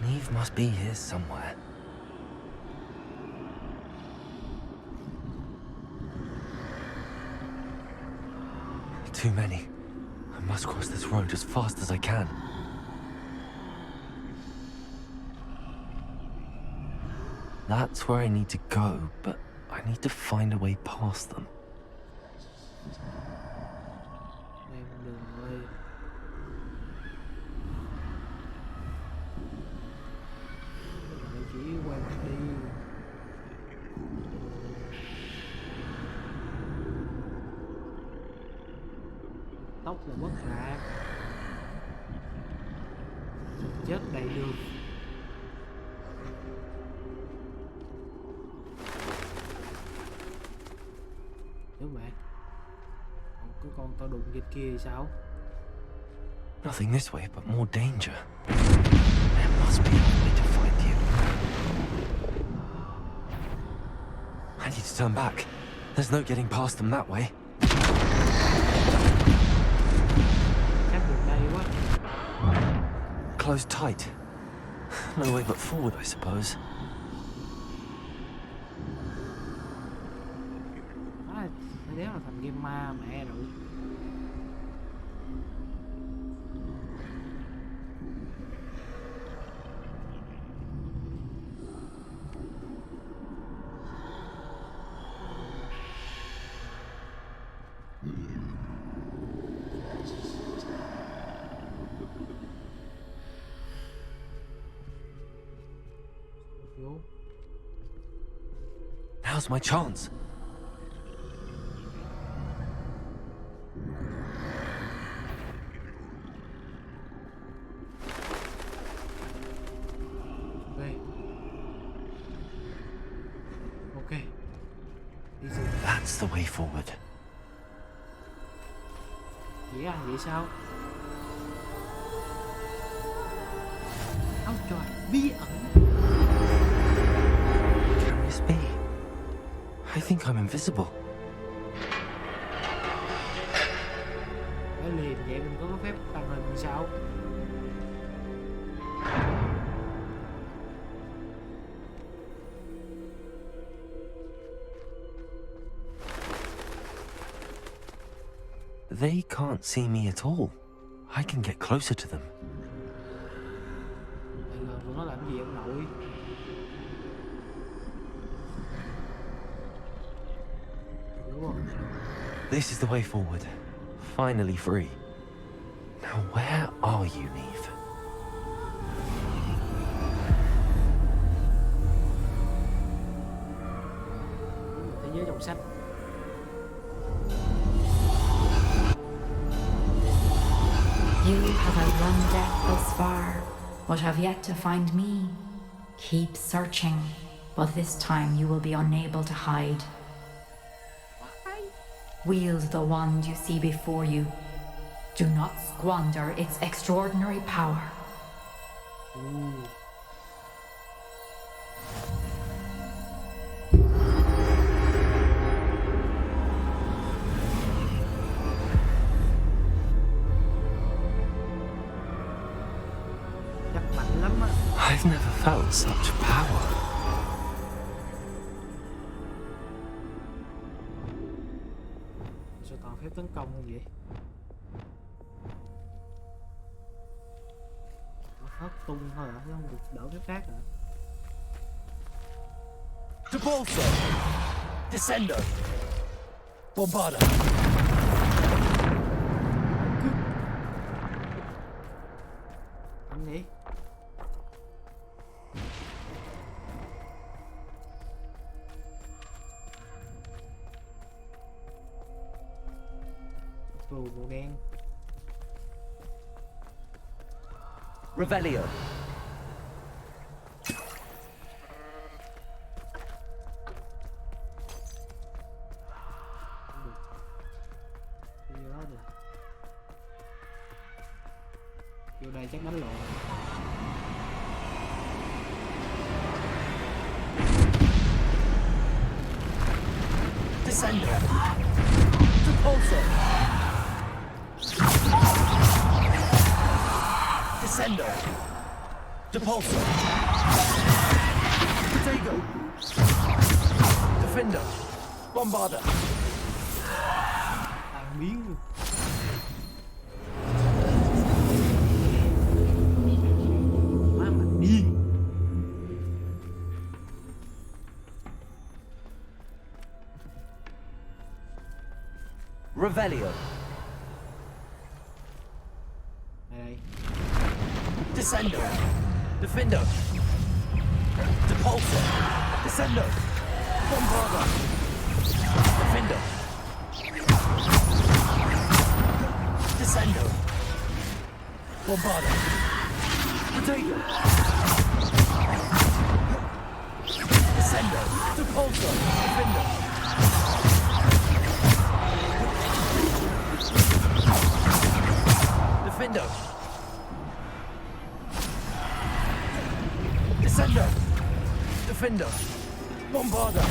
Neve must be here somewhere. Too many. I must cross this road as fast as I can. That's where I need to go, but I need to find a way past them. Đây con đường ơi. Mày chỉ quay mặt đi. Tóc là bất lạc. Chết đầy đường. Nếu bạn cái con tao đụng dịch kia thì sao? Nothing this way, but more danger. There must be a way to find you. I need to turn back. There's no getting past them that way. Chắc đường đây quá. Closed tight. No way but forward, I suppose. Đéo là thành game ma mẹ rồi. Now's my chance. That's the way forward. Vậy à, vậy sao? Áo choàng bí ẩn. Can this be? I think I'm invisible. Nói liền vậy mình có phép tàng hình thì sao? They can't see me at all. I can get closer to them. Bây giờ tụi nó làm gì ông nội? Đúng không? This is the way forward. Finally free. Now where are you, Neve? Thế giới trong sách. You have outrun death thus far, but have yet to find me. Keep searching, but this time you will be unable to hide. Wield the wand you see before you. Do not squander its extraordinary power. Chắc mạnh lắm á. I've never felt such power. Sao toàn phép tấn công không vậy? Nó hất tung thôi hả? Chứ không được đỡ phép khác hả? Depulso! Descendo! Bombarda! Anh đi. Tù màu đen. Revelio! Vô đó được. Vô đây chắc đánh lộn. Descendo! Depulso! Descendo! Depulso! Potato! Defender! Bombarda! Tàn biến luôn. Má mà điên. Revelio! Đây. Descendo! Defender! Depulso! Descendo! Bombarda! Defender! Descendo! Bombarda! Potato! Descendo! Depulso! Defender! Defender! Descendo! Defender! Bombarda!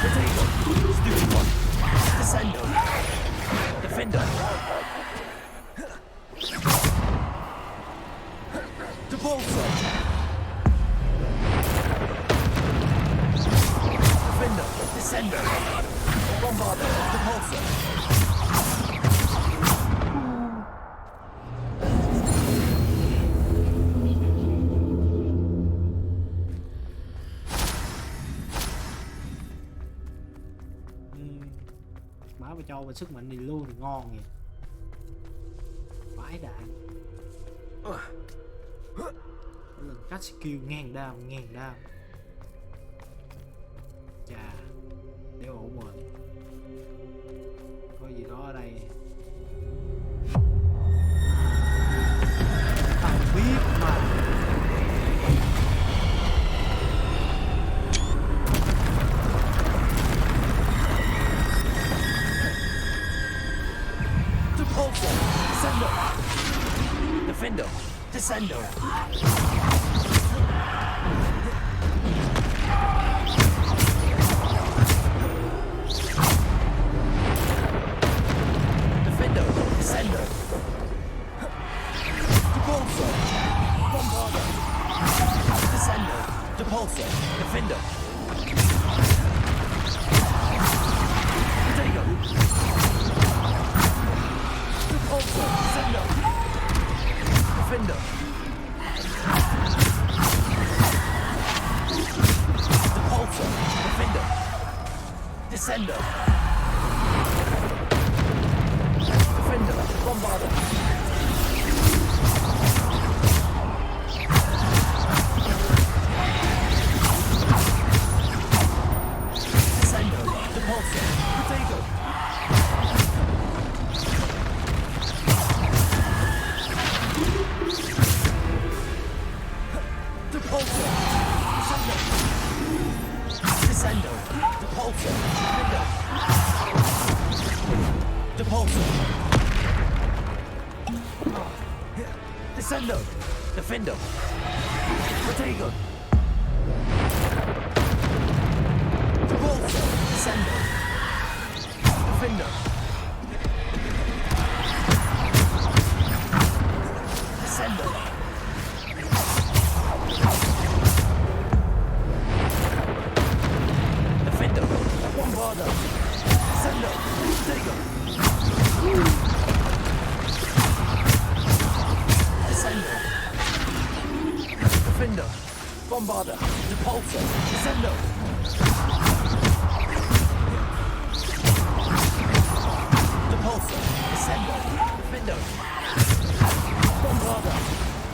Potato! Stupid one! Descendo! Defender! Depulso! Defender! Descendo! Bombarda! Depulso! Má mà cho mình sức mạnh này luôn thì ngon vậy. Vãi đạn. Lần cách skill 1000 đam, 1000 đam. Chà, đéo ổn rồi. Có gì đó ở đây. Tao biết mà. Repulsor. Descendo. Defendo. Descendo. Defendo. Descendo. Depulso. Bombardo. Descendo. Depulso. Defendo. Potato. Depulso. Descendo. Defendo. Depulso. Defendo. Descendo. Defendo. Bombardo. Descendo. Depulso. Potato. Depulso. Descendo. Depulso. Defendo. Depulso. Descendo. Defendo. Potato. Depulso. Descendo. Defendo. Descendo. Defendo. Bombardo. Descendo. Potato. Descendo. Defendo. Bombardo. Depulso. Descendo. Depulso. Descendo. Defendo. Bombardo.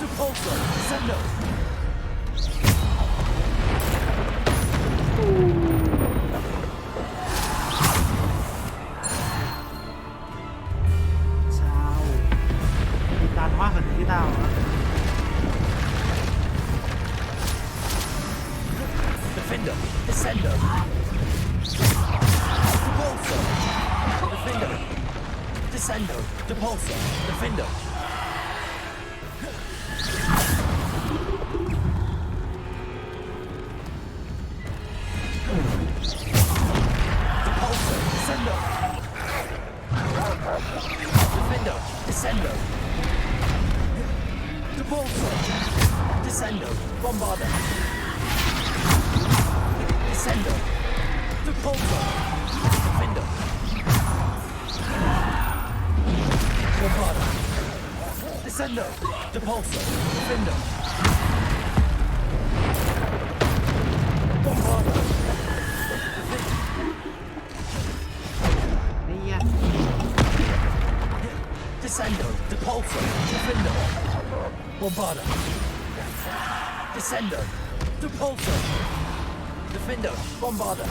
Depulso. Descendo. Sao? Tàn hóa hình với tao hả? Defender. Descendo. Depulso. Defender. Descendo. Depulso. Defender. Depulso. Descendo. Defender. Descendo. Depulso. Descendo. Bombardo. Descendo. Depulso. Defendo. Bombardo. Descendo. Depulso. Defendo. Bombardo. Đi nha. Descendo. Depulso. Defendo. Bombardo. Descendo. Depulso. Defendo. Bombardo.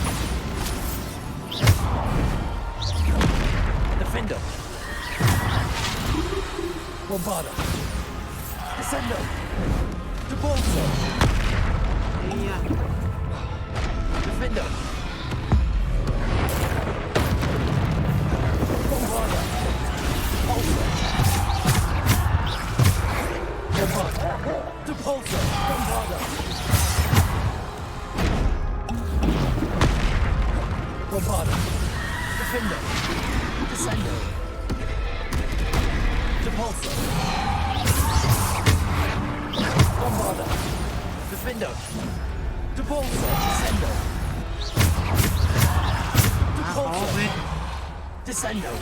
Defendo. Bombardo. Descendo. Depulso. Đi nha. Defendo. Bombardo. Depulso. Bombardo. Depulso. Bombardo. Bombardo. Defendo. Descendo. Depulso. Bombardo. Defendo. Depulso. Descendo. Depulso. Descendo.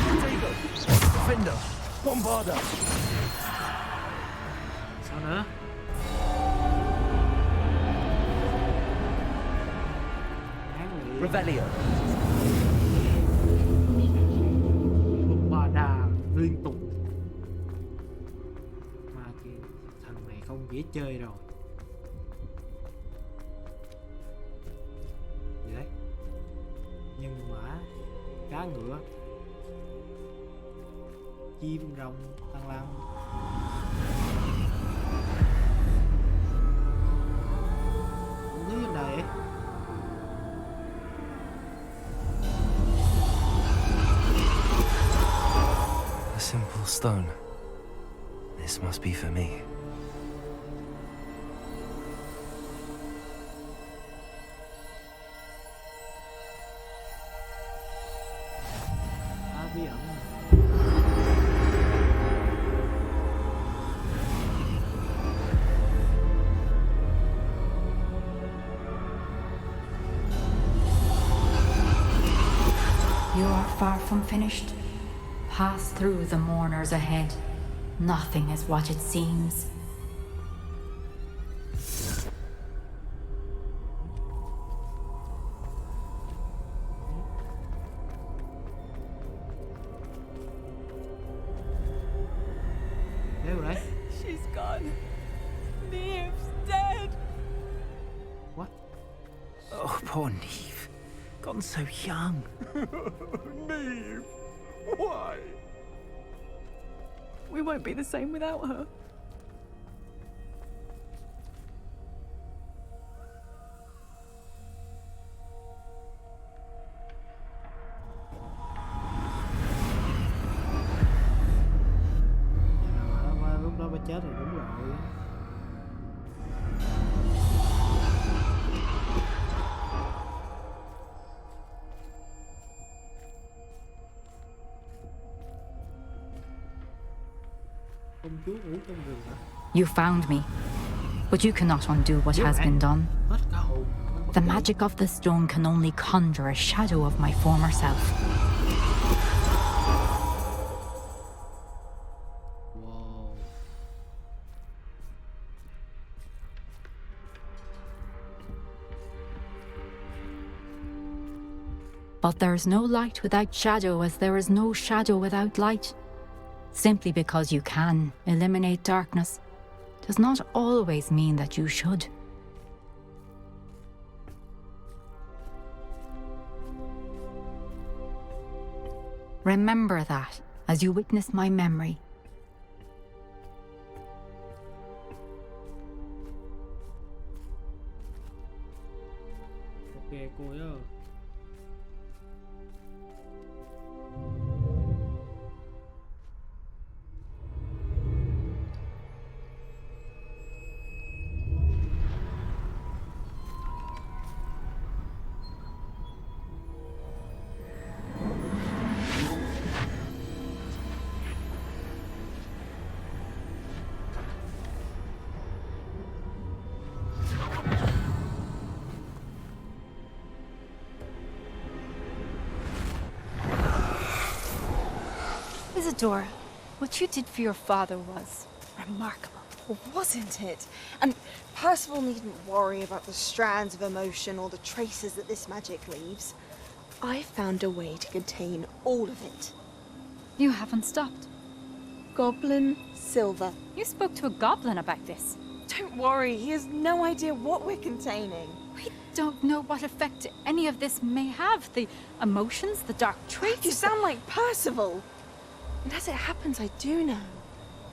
Potato. Defendo. Bombardo. Sao nữa? Revelio. Một bà đà liên tục. Mà cái thằng này không dễ chơi rồi. Vậy đấy. Nhân mã, cá ngựa, chim rồng, thăng long. Thứ này stone. This must be for me. Bí ẩn. You are far from finished. Pass through the mourners ahead. Nothing is what it seems. She's gone. Neve's dead. What? Oh, poor Neve. Gone so young. Neve, why? We won't be the same without her. Lúc đó bà chết thì đúng rồi. Công chúa ngủ trong rừng hả? You found me, but you cannot undo what has been done. Hết cả hồn. The magic of the stone can only conjure a shadow of my former self. Wow. But there is no light without shadow, as there is no shadow without light. Simply because you can eliminate darkness does not always mean that you should. Remember that as you witness my memory. Ok cô nhá. Isadora, what you did for your father was remarkable. Wasn't it? And Percival needn't worry about the strands of emotion or the traces that this magic leaves. I found a way to contain all of it. You haven't stopped. Goblin Silver. You spoke to a goblin about this. Don't worry, he has no idea what we're containing. We don't know what effect any of this may have. The emotions, the dark traits. You sound like Percival. And as it happens, I do know.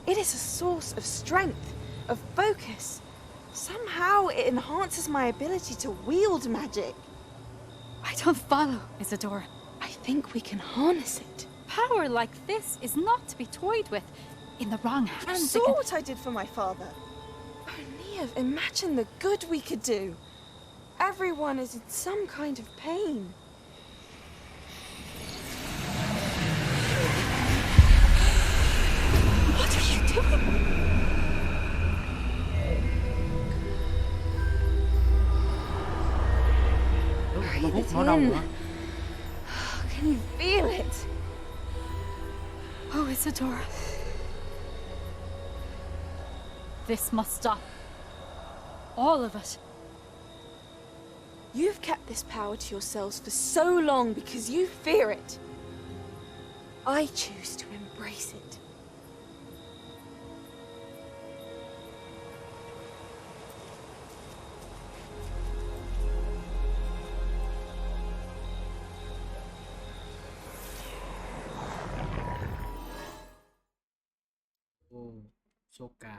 It is a source of strength, of focus. Somehow it enhances my ability to wield magic. I don't follow, Isadora. I think we can harness it. Power like this is not to be toyed with. In the wrong hands, You saw what I did for my father. Oh, Neve, imagine the good we could do. Everyone is in some kind of pain. What are you doing? Breathe it in. Can you feel it? Oh, Isadora. This must stop. All of it. You've kept this power to yourselves for so long because you fear it. I choose to embrace it. Oh, Soka.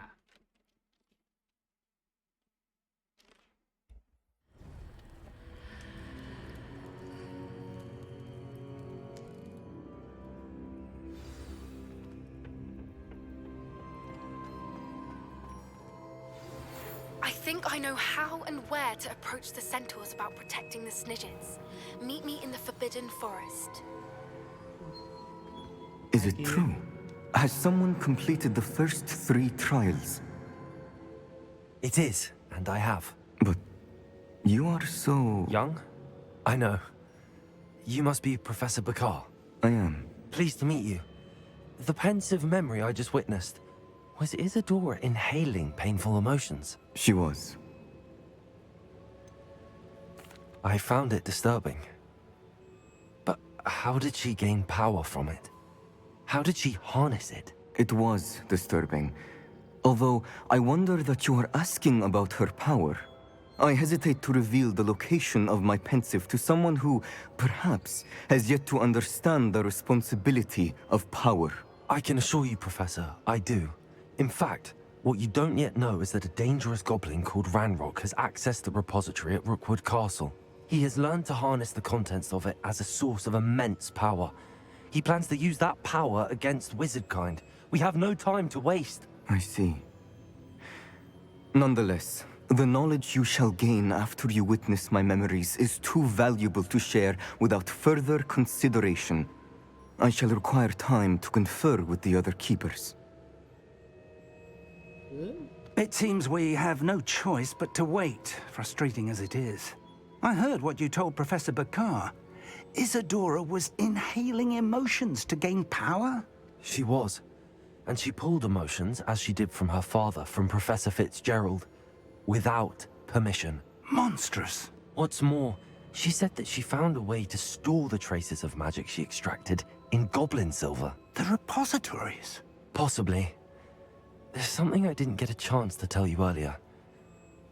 think I know how and where to approach the centaurs about protecting the Snidgets. Meet me in the Forbidden Forest. Is it true? Has someone completed the first 3 trials? It is, and I have. But you are so... young? I know. You must be Professor Bakar. I am. Pleased to meet you. The pensive memory I just witnessed, was Isadora inhaling painful emotions? She was. I found it disturbing. But how did she gain power from it? How did she harness it? It was disturbing. Although, I wonder that you are asking about her power. I hesitate to reveal the location of my pensive to someone who, perhaps, has yet to understand the responsibility of power. I can assure you, Professor, I do. In fact, what you don't yet know is that a dangerous goblin called Ranrock has accessed the repository at Rookwood Castle. He has learned to harness the contents of it as a source of immense power. He plans to use that power against wizardkind. We have no time to waste. I see. Nonetheless, the knowledge you shall gain after you witness my memories is too valuable to share without further consideration. I shall require time to confer with the other keepers. It seems we have no choice but to wait, frustrating as it is. I heard what you told Professor Bakar. Isadora was inhaling emotions to gain power? She was. And she pulled emotions, as she did from her father, from Professor Fitzgerald, without permission. Monstrous. What's more, she said that she found a way to store the traces of magic she extracted in goblin silver. The repositories? Possibly. There's something I didn't get a chance to tell you earlier.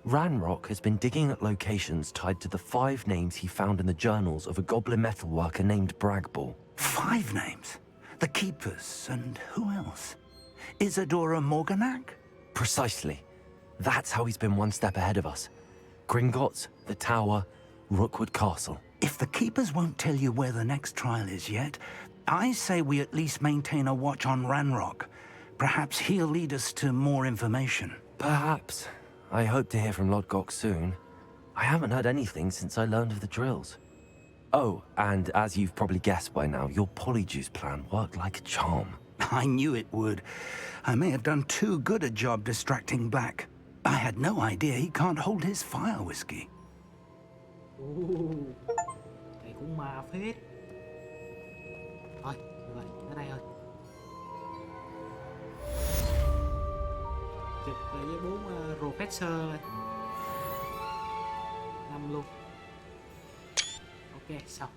Ranrock has been digging at locations tied to the 5 names he found in the journals of a goblin metalworker named Bragball. 5 names? The Keepers, and who else? Isadora Morganac? Precisely. That's how he's been one step ahead of us. Gringotts, the Tower, Rookwood Castle. If the Keepers won't tell you where the next trial is yet, I say we at least maintain a watch on Ranrock. Perhaps he'll lead us to more information. Perhaps. I hope to hear from Lodgok soon. I haven't heard anything since I learned of the drills. Oh, and as you've probably guessed by now, your polyjuice plan worked like a charm. I knew it would. I may have done too good a job distracting Black. I had no idea he can't hold his fire whiskey. Này cũng mà phết. Thôi, được rồi, tới đây thôi. Chụp với 4 professor 5 luôn. Ok, xong.